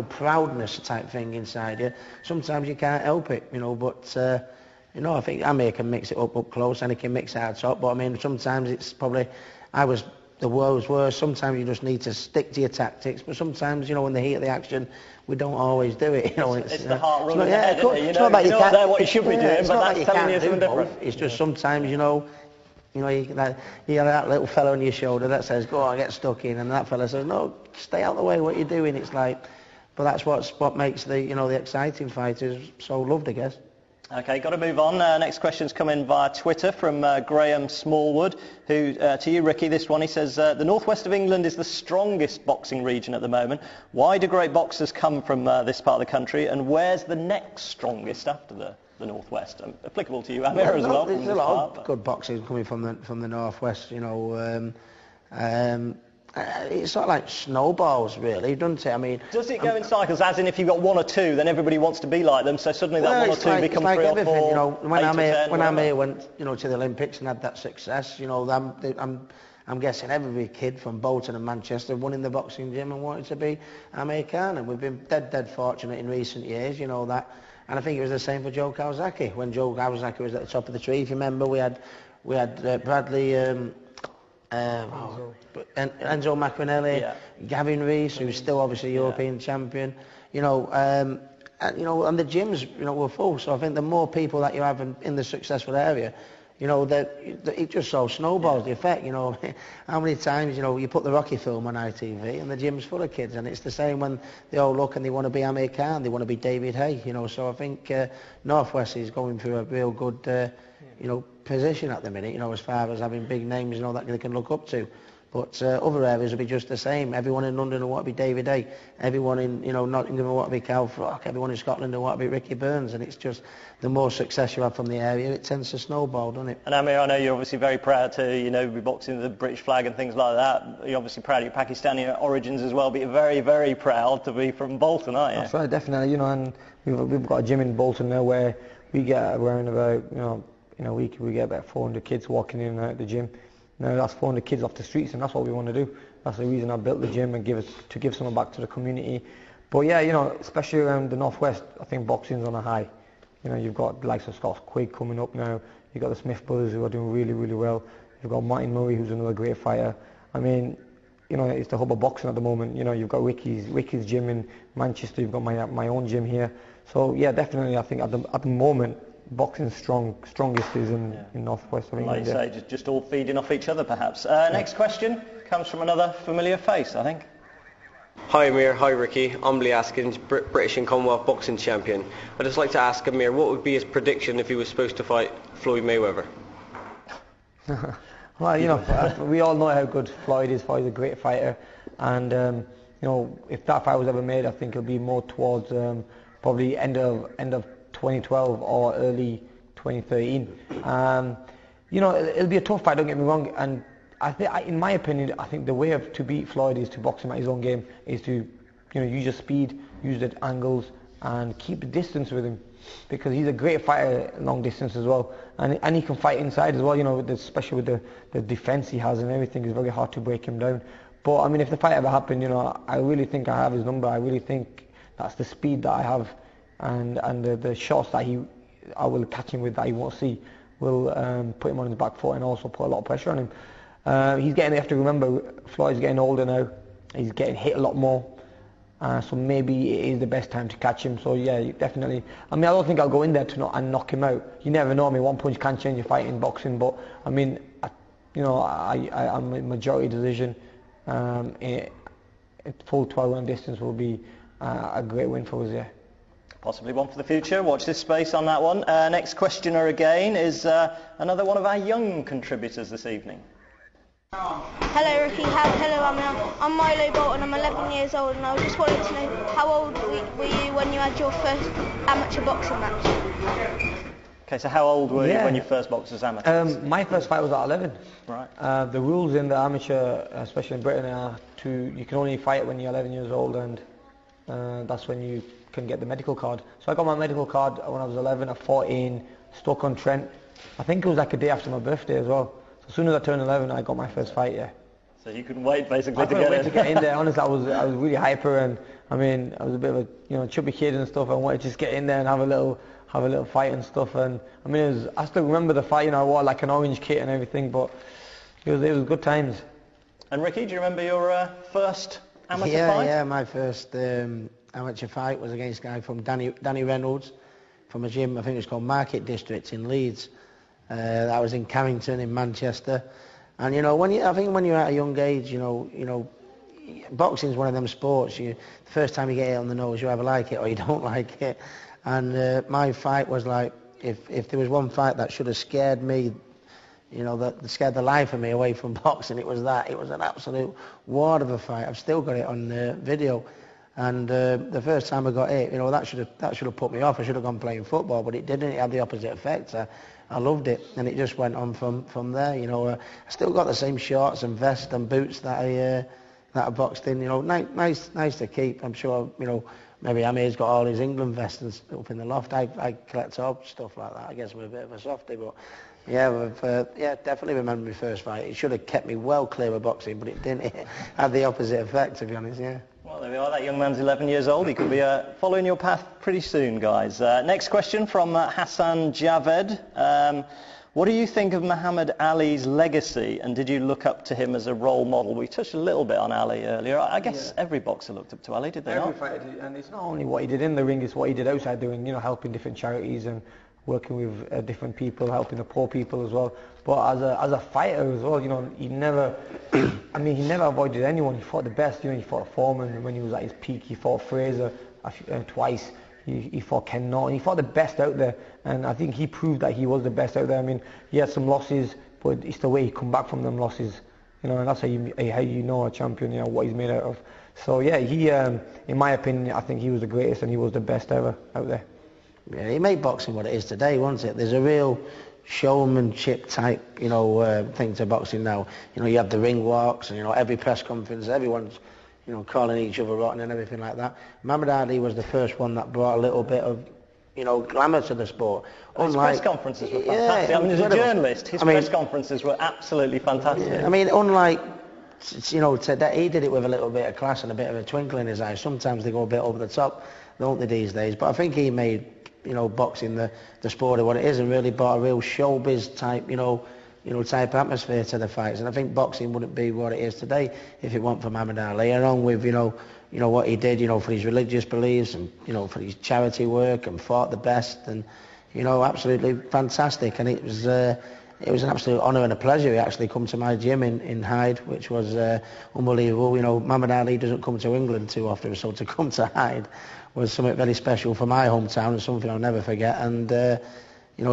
proudness type thing inside you, sometimes you can't help it, But I think Amir can mix it up close, and he can mix it out top. But I mean, sometimes it's probably the world's worst. Sometimes you just need to stick to your tactics, but sometimes, in the heat of the action, we don't always do it. It's the heart running ahead, isn't it? It's not like you can't know what you should be doing, but that's telling you something different. It's just sometimes, you have that little fellow on your shoulder that says, go on, get stuck in, and that fella says, no, stay out of the way, what you're doing. It's like, but that's what makes the exciting fighters so loved, I guess. Okay, got to move on. Next question's come in via Twitter from Graham Smallwood, who, to you, Ricky, this one, he says, the northwest of England is the strongest boxing region at the moment. Why do great boxers come from this part of the country, and where's the next strongest after the northwest? Applicable to you, Amir, as well. There's a lot of good boxers coming from the northwest, it's sort of like snowballs, really, doesn't it? I mean, does it go in cycles? As in, if you've got 1 or 2, then everybody wants to be like them. So suddenly that 1 or 2 become 3 or 4. When Amir went, to the Olympics and had that success, I'm guessing every kid from Bolton and Manchester won in the boxing gym and wanted to be Amir Khan, and we've been dead fortunate in recent years, that. And I think it was the same for Joe Kawasaki. When Joe Kawasaki was at the top of the tree, if you remember, we had Bradley. Enzo Macronelli, Gavin Rees, who's still obviously European champion, and the gyms, were full. So I think the more people that you have in the successful area, it just so snowballs the effect. How many times, you put the Rocky film on ITV and the gym's full of kids, and it's the same when they all look and they want to be Amir Khan, they want to be David Hay, So I think Northwest is going through a real good, position at the minute, as far as having big names, that they can look up to. But other areas will be just the same. Everyone in London will want to be David Hay. Everyone in, Nottingham will want to be Cal Frock. Everyone in Scotland will want to be Ricky Burns. And it's just, the more success you have from the area, it tends to snowball, doesn't it? And Amir, I know you're obviously very proud to, be boxing the British flag and things like that. You're obviously proud of your Pakistani origins as well, but you're very, very proud to be from Bolton, aren't you? That's right, definitely. And we've got a gym in Bolton now where we get around about, in a week we get about 400 kids walking in and out the gym. Now that's 400 kids off the streets, and that's what we want to do. That's the reason I built the gym, and to give something back to the community. But yeah, especially around the northwest, I think boxing's on a high. You know, you've got the likes of Scott Quigg coming up now. You've got the Smith brothers who are doing really, really well. You've got Martin Murray, who's another great fighter. I mean, you know, it's the hub of boxing at the moment. You know, you've got Ricky's gym in Manchester. You've got my own gym here. So yeah, definitely, I think at the moment, boxing's strongest is in Northwest of England. Like you say, just all feeding off each other, perhaps. Next question comes from another familiar face, I think. Hi Amir, hi Ricky. I'm Lee Askins, British and Commonwealth boxing champion. I'd just like to ask Amir, what would be his prediction if he was supposed to fight Floyd Mayweather? Well, you know, we all know how good Floyd is. Floyd's a great fighter, and you know, if that fight was ever made, I think it'll be more towards probably end of 2012 or early 2013. You know, it'll be a tough fight. Don't get me wrong, and in my opinion, I think the way to beat Floyd is to box him at his own game, is to, you know, use your speed, use the angles, and keep the distance with him, because he's a great fighter long distance as well, and he can fight inside as well. You know, especially with the defense he has and everything, it's very hard to break him down. But I mean, if the fight ever happened, you know, I really think I have his number. I really think that's the speed that I have, and the shots that I will catch him with that he won't see will put him on his back foot and also put a lot of pressure on him. You have to remember, Floyd's getting older now. He's getting hit a lot more. So maybe it is the best time to catch him. So yeah, definitely. I mean, I don't think I'll go in there and knock him out. You never know. I mean, one punch can change a fight in boxing. But I mean, I'm a majority decision. Full 12-round distance will be a great win for us, yeah. Possibly one for the future. Watch this space on that one. Next questioner again is another one of our young contributors this evening. Hello Ricky, hello Amir. I'm Milo Bolton, I'm 11 years old, and I just wanted to know, how old were you when you had your first amateur boxing match? Okay, so how old were you when you first boxed as amateur? My first fight was at 11. Right. The rules in the amateur, especially in Britain, are you can only fight when you're 11 years old, and that's when you can get the medical card. So I got my medical card when I was 11. I fought in Stoke-on-Trent. I think it was like a day after my birthday as well. So as soon as I turned 11, I got my first fight, yeah. So you couldn't wait, basically, I couldn't wait to get in there. Honestly, I was really hyper, and I mean, I was a bit of a chubby kid and stuff. I wanted to just get in there and have a little fight and stuff. And I mean, I still remember the fight. You know, I wore like an orange kit and everything, but it was good times. And Ricky, do you remember your first amateur fight? Yeah, my first amateur fight was against a guy from Danny Reynolds, from a gym, I think it was called Market District in Leeds. That was in Carrington in Manchester. And you know, I think when you're at a young age, you know, boxing's one of them sports. The first time you get hit on the nose, you either like it or you don't like it. And my fight was like, if there was one fight that should have scared me, you know, that scared the life of me away from boxing, it was that. It was an absolute war of a fight. I've still got it on video. And the first time I got hit, you know, that should have put me off. I should have gone playing football, but it didn't. It had the opposite effect. I loved it, and it just went on from there. You know, I still got the same shorts and vest and boots that I boxed in. You know, nice to keep. I'm sure, you know, maybe Amir's got all his England vests up in the loft. I collect all stuff like that. I guess I'm a bit of a softie, but yeah, definitely remember my first fight. It should have kept me well clear of boxing, but it didn't. It had the opposite effect, to be honest. Yeah. Well, there we are. That young man's 11 years old. He could be following your path pretty soon, guys. Next question from Hassan Javed. What do you think of Muhammad Ali's legacy, and did you look up to him as a role model? We touched a little bit on Ali earlier. I guess every boxer looked up to Ali, did they not? Every fighter did, and it's not only what he did in the ring, it's what he did outside the ring, you know, helping different charities and working with different people, helping the poor people as well. But as a fighter as well, you know, he never avoided anyone. He fought the best. You know, he fought Foreman when he was at his peak. He fought Fraser twice. He fought Ken Norton. He fought the best out there, and I think he proved that he was the best out there. I mean, he had some losses, but it's the way he come back from them losses, you know, and that's how you know a champion, you know, what he's made out of. So yeah, he, in my opinion, I think he was the greatest and he was the best ever out there. Yeah, he made boxing what it is today, wasn't it? There's a real showmanship type, you know, thing to boxing now. You know, you have the ring walks, and you know, every press conference, everyone's, you know, calling each other rotten and everything like that. Muhammad Ali was the first one that brought a little bit of, you know, glamour to the sport. His press conferences were fantastic. Yeah, I mean, as a journalist, his press conferences were absolutely fantastic. Yeah, I mean, unlike, you know, today, he did it with a little bit of class and a bit of a twinkle in his eye. Sometimes they go a bit over the top, don't they, these days? But I think he made boxing the sport of what it is, and really brought a real showbiz type, type atmosphere to the fights. And I think boxing wouldn't be what it is today if it weren't for Muhammad Ali, along with, what he did, for his religious beliefs and, for his charity work, and fought the best, and, absolutely fantastic. And it was an absolute honour and a pleasure. He actually come to my gym in Hyde, which was unbelievable. Muhammad Ali doesn't come to England too often, so to come to Hyde was something very special for my hometown and something I'll never forget. And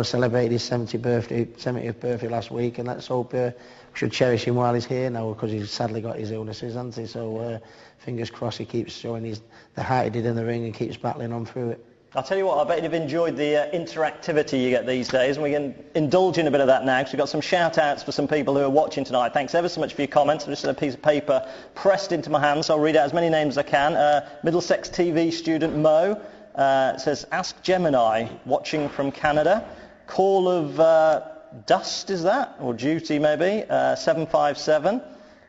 celebrated his 70th birthday last week, and let's hope we should cherish him while he's here now, because he's sadly got his illnesses, hasn't he? So fingers crossed he keeps showing the heart he did in the ring and keeps battling on through it. I'll tell you what, I bet you've enjoyed the interactivity you get these days, and we can indulge in a bit of that now, because we've got some shout-outs for some people who are watching tonight. Thanks ever so much for your comments. I've just had a piece of paper pressed into my hand, so I'll read out as many names as I can. Middlesex TV student Mo says, Ask Gemini, watching from Canada. Call of Dust, is that? Or Duty, maybe. 757.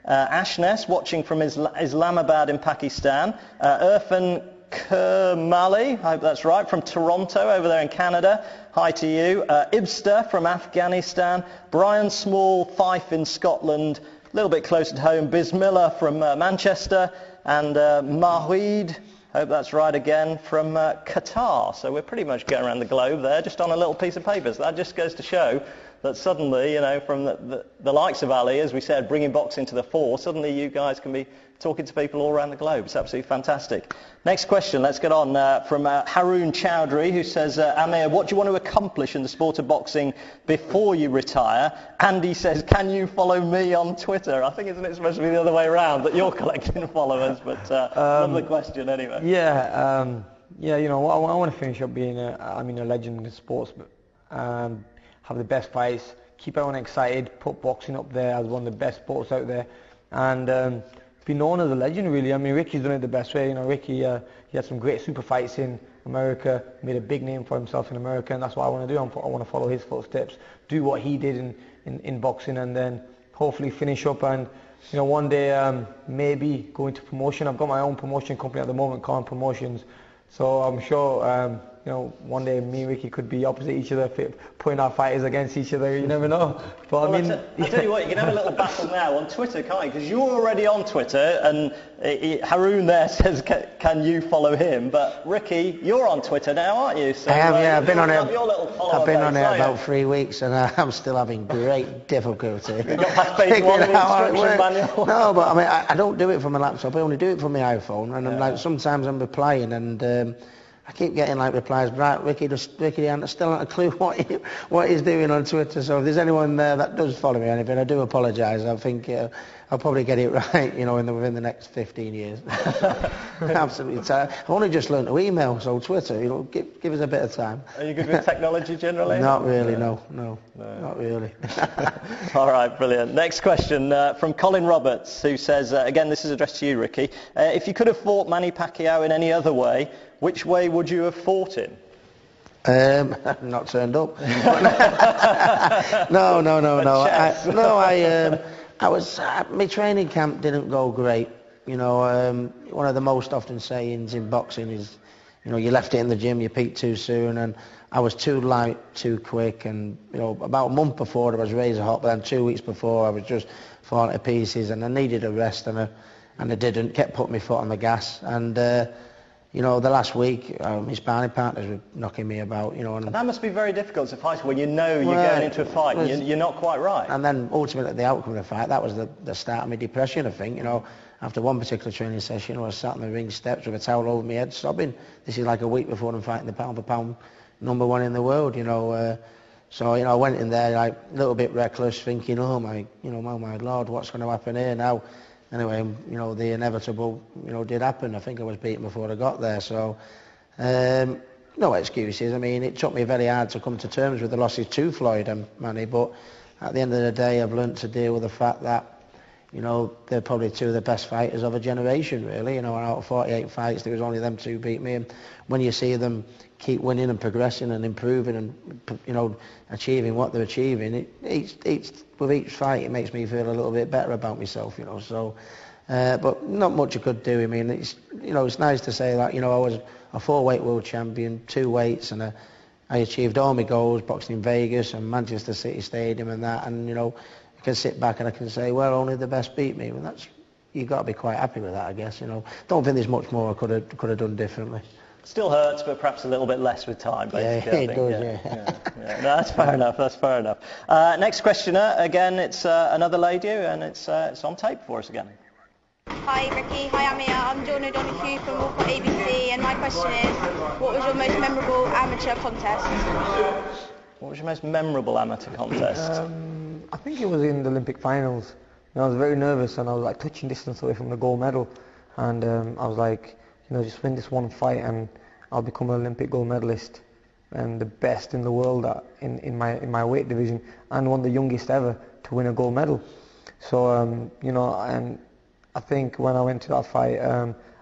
Ashness, watching from Islamabad in Pakistan. Irfan Kermali, I hope that's right, from Toronto over there in Canada. Hi to you. Ibster from Afghanistan. Brian Small, Fife in Scotland. A little bit closer to home. Bismillah from Manchester. And Mahid, hope that's right again, from Qatar. So we're pretty much going around the globe there, just on a little piece of paper. So that just goes to show that suddenly, from the likes of Ali, as we said, bringing boxing to the fore, suddenly you guys can be talking to people all around the globe. It's absolutely fantastic. Next question, let's get on from Haroon Chowdhury, who says, Amir, what do you want to accomplish in the sport of boxing before you retire? Andy says, can you follow me on Twitter? I think, isn't it supposed to be the other way around, that you're collecting followers? But lovely question anyway. Yeah, I want to finish up being a legend in the sports, but have the best fights, keep everyone excited, put boxing up there as one of the best sports out there, and be known as a legend, really. I mean, Ricky's done it the best way. Ricky, he had some great super fights in America, made a big name for himself in America, and that's what I want to do. I want to follow his footsteps, do what he did in boxing, and then hopefully finish up and, one day maybe go into promotion. I've got my own promotion company at the moment, Khan Promotions, so I'm sure one day me and Ricky could be opposite each other, putting our fighters against each other. You never know. But well, I tell you what, you can have a little battle now on Twitter, can't you? Because you're already on Twitter, and Haroon there says, can you follow him? But Ricky, you're on Twitter now, aren't you? So, I am, yeah. I've been on it base, about 3 weeks, and I'm still having great difficulty. You've got past phase one of the instruction manual. No, but I don't do it from my laptop. I only do it from my iPhone, and sometimes I'm replying, and I keep getting replies, right, Ricky still not a clue what he's doing on Twitter. So if there's anyone there that does follow me or anything, I do apologise. I think I'll probably get it right, within the next 15 years. Absolutely tired. I've only just learned to email, so Twitter, give us a bit of time. Are you good with technology generally? Not really, no, not really. All right, brilliant. Next question from Colin Roberts, who says, again, this is addressed to you, Ricky. If you could have fought Manny Pacquiao in any other way, which way would you have fought him? Not turned up. No. My training camp didn't go great. One of the most often sayings in boxing is, you left it in the gym, you peaked too soon, and I was too light, too quick, and about a month before I was razor hot, but then 2 weeks before I was just falling to pieces, and I needed a rest, and I didn't. Kept putting my foot on the gas, and the last week, my sparring partners were knocking me about, And that must be very difficult to fight when you're going into a fight and you're not quite right. And then ultimately the outcome of the fight, that was the start of my depression, I think. After one particular training session, I was sat on the ring steps with a towel over my head sobbing. This is like a week before I'm fighting the pound-for-pound #1 in the world, So, I went in there a little bit reckless, thinking, oh my Lord, what's going to happen here now? Anyway, the inevitable, did happen. I think I was beaten before I got there. So, no excuses. I mean, it took me very hard to come to terms with the losses to Floyd and Manny, but at the end of the day, I've learnt to deal with the fact that, they're probably two of the best fighters of a generation, really. Out of 48 fights, there was only them two beat me. And when you see them keep winning and progressing and improving and, achieving what they're achieving, with each fight, it makes me feel a little bit better about myself, So, but not much I could do. I mean, it's nice to say that, I a 4-weight world champion, 2 weights, and I achieved all my goals, boxing in Vegas and Manchester City Stadium and that, and you know, I can sit back and I can say, well, only the best beat me. Well, you've got to be quite happy with that, I guess. You know, don't think there's much more I could have done differently. Still hurts, but perhaps a little bit less with time, basically. Yeah, it does, yeah. No, that's fair enough. That's fair enough. Next questioner, again, it's another lady, and it's on tape for us again. Hi Ricky, hi Amir, I'm John O'Donoghue from Walcott ABC, and my question is, what was your most memorable amateur contest? What was your most memorable amateur contest? I think it was in the Olympic finals. I was very nervous, and I was like touching distance away from the gold medal, and I was like, you know, just win this one fight and I'll become an Olympic gold medalist and the best in the world in my weight division, and one of the youngest ever to win a gold medal. So you know, and I think when I went to that fight,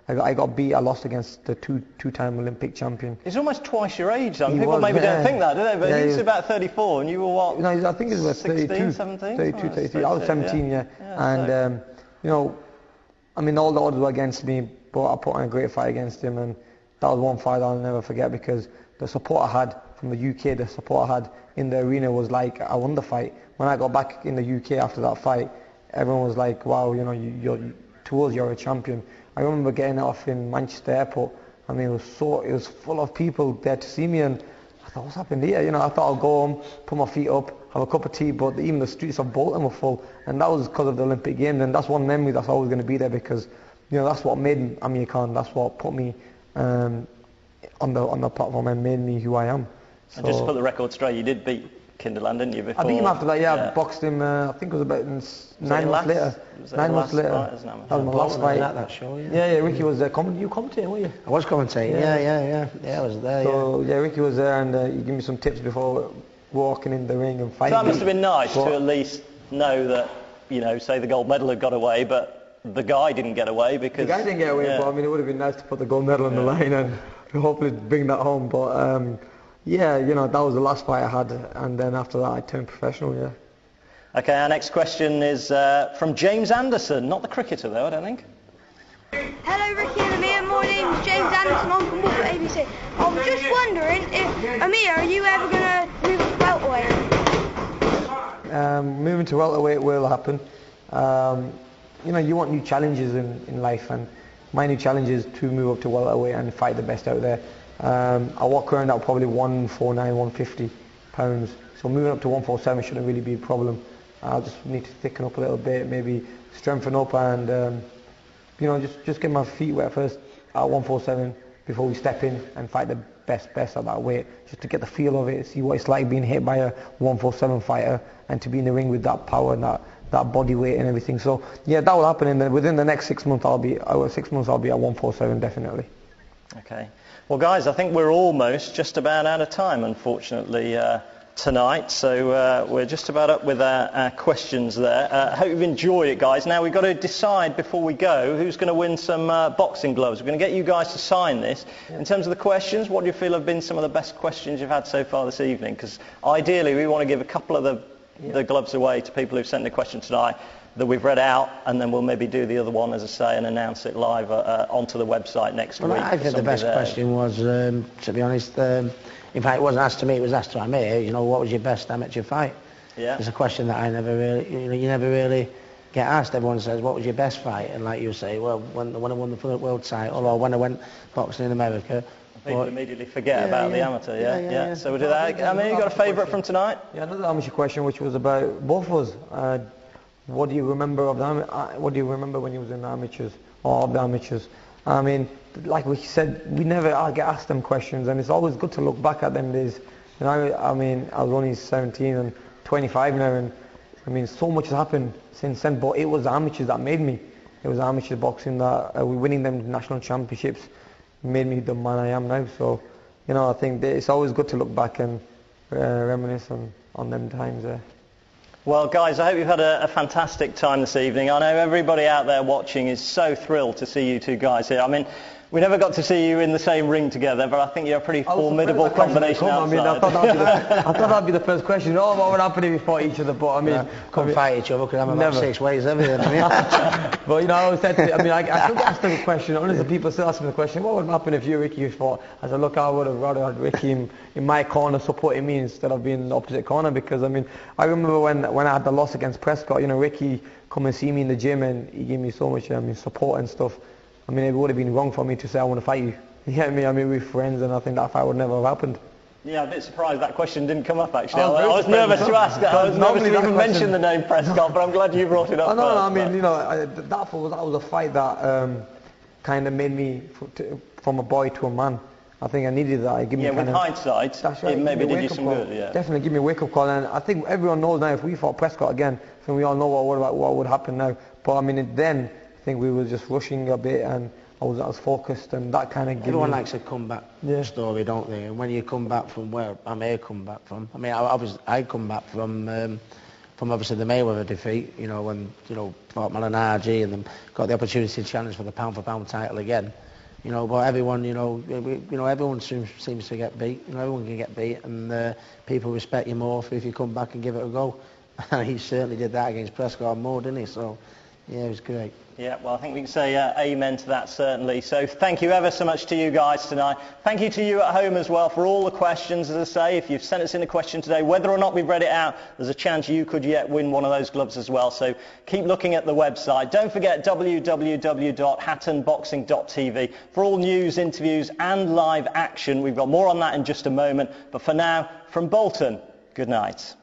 I got beat. I lost against the two-time Olympic champion. He's almost twice your age, though. People maybe don't think that, do they? But he's about 34, and you were what? No, I think he was about 32, 17? 32, 33. I was 17, yeah. And you know, I mean, all the odds were against me, but I put on a great fight against him, and that was one fight I'll never forget, because the support I had from the UK, the support I had in the arena was like I won the fight. When I got back in the UK after that fight, everyone was like, wow, you know, you're a champion. I remember getting off in Manchester Airport. I mean, it was full of people there to see me, and I thought, what's happened here? You know, I thought I'd go home, put my feet up, have a cup of tea, but even the streets of Bolton were full, and that was because of the Olympic Games, and that's one memory that's always going to be there, because, you know, that's what made Amir Khan, that's what put me on the platform and made me who I am. So, and just to put the record straight, you did beat Kinderland, didn't you? Before? I beat him after that, I boxed him, I think it was about 9 months later. 9 months later. That was my last fight. That show, yeah, Ricky was there. You commentating, weren't you? I was commentating, yeah, I was there, so, yeah, Ricky was there, and he gave me some tips before walking in the ring and fighting. So that must have been nice to at least know that, you know, say the gold medal had got away, but the guy didn't get away because... The guy didn't get away, but I mean, it would have been nice to put the gold medal on the line and hopefully bring that home, but... yeah, you know, that was the last fight I had, and then after that I turned professional, yeah. Okay, our next question is from James Anderson, not the cricketer though, I don't think. Hello Ricky and Amir, my name's James Anderson, I'm from Walcott ABC. I was just wondering if, Amir, are you ever going to move to welterweight? Moving to welterweight will happen. You know, you want new challenges in life, and my new challenge is to move up to welterweight and fight the best out there. I walk around at probably 149, 150 pounds. So moving up to 147 shouldn't really be a problem. I'll just need to thicken up a little bit, maybe strengthen up, and you know, just get my feet wet first at 147 before we step in and fight the best at that weight, just to get the feel of it, see what it's like being hit by a 147 fighter, and to be in the ring with that power and that body weight and everything. So yeah, that will happen, and then within the next 6 months I'll be at 147 definitely. Okay. Well, guys, I think we're almost just about out of time, unfortunately, tonight. So we're just about up with our questions there. I hope you've enjoyed it, guys. Now, we've got to decide before we go who's going to win some boxing gloves. We're going to get you guys to sign this. In terms of the questions, what do you feel have been some of the best questions you've had so far this evening? Because ideally, we want to give a couple of the gloves away to people who've sent the question tonight that we've read out, and then we'll maybe do the other one, as I say, and announce it live onto the website next week. I think the best question was, to be honest, in fact, it wasn't asked to me, it was asked to Amir, you know, what was your best amateur fight? Yeah. It's a question that I never really, you never really get asked. Everyone says, what was your best fight? And like you say, well, when I won the world title, or when I went boxing in America. People immediately forget about the amateur, yeah. So we'll do that. I mean, you got a favourite from tonight? Yeah, another amateur question, which was about both of us. What do you remember of what do you remember when you was in the amateurs, or of the amateurs? I mean, like we said, we never get asked them questions, and it's always good to look back at them days. You know, I mean, I was only 17 and 25 now, and I mean, so much has happened since then. But it was the amateurs that made me. It was amateur boxing that we're winning them national championships made me the man I am now. So, you know, I think it's always good to look back and reminisce on them times there. Well, guys, I hope you've had a fantastic time this evening. I know everybody out there watching is so thrilled to see you two guys here. I mean, We never got to see you in the same ring together, but I think you're a pretty formidable combination outside. I thought that'd be the first question. Oh, what would happen if we fought each other? But I mean, couldn't fight each other because I'm about 6 ways everything. But you know, I always said to, I mean, I still get asked the question. Honestly, people still ask me the question, what would happen if you, Ricky, fought? I said, look, I would have rather had Ricky in my corner supporting me instead of being in the opposite corner, because I mean, I remember when I had the loss against Prescott, you know, Ricky come and see me in the gym and he gave me so much support and stuff. I mean, it would have been wrong for me to say I want to fight you. You get me? I mean, we're friends, and I think that fight would never have happened. Yeah, I'm a bit surprised that question didn't come up, actually. I was nervous to ask that. I was nervous to even mention the name Prescott, but I'm glad you brought it up. No, I mean, you know, that was a fight that kind of made me from a boy to a man. I think I needed that. It gave me with hindsight, that's right, it maybe did you some good. Yeah. Definitely give me a wake-up call, and I think everyone knows now if we fought Prescott again, then we all know what would happen now. But I mean, then I think we were just rushing a bit, and I was focused, and that kind of everyone likes a comeback story, don't they? And when you come back from where Amir come back from, I mean, I come back from obviously the Mayweather defeat, you know, when fought Malinagi and then got the opportunity to challenge for the pound for pound title again, you know. But everyone, everyone seems to get beat. You know, everyone can get beat, and people respect you more if you come back and give it a go. And he certainly did that against Prescott more, didn't he? So yeah, it was great. Yeah, well, I think we can say amen to that, certainly. So thank you ever so much to you guys tonight. Thank you to you at home as well for all the questions. As I say, if you've sent us in a question today, whether or not we've read it out, there's a chance you could yet win one of those gloves as well. So keep looking at the website. Don't forget www.hattonboxing.tv for all news, interviews and live action. We've got more on that in just a moment. But for now, from Bolton, good night.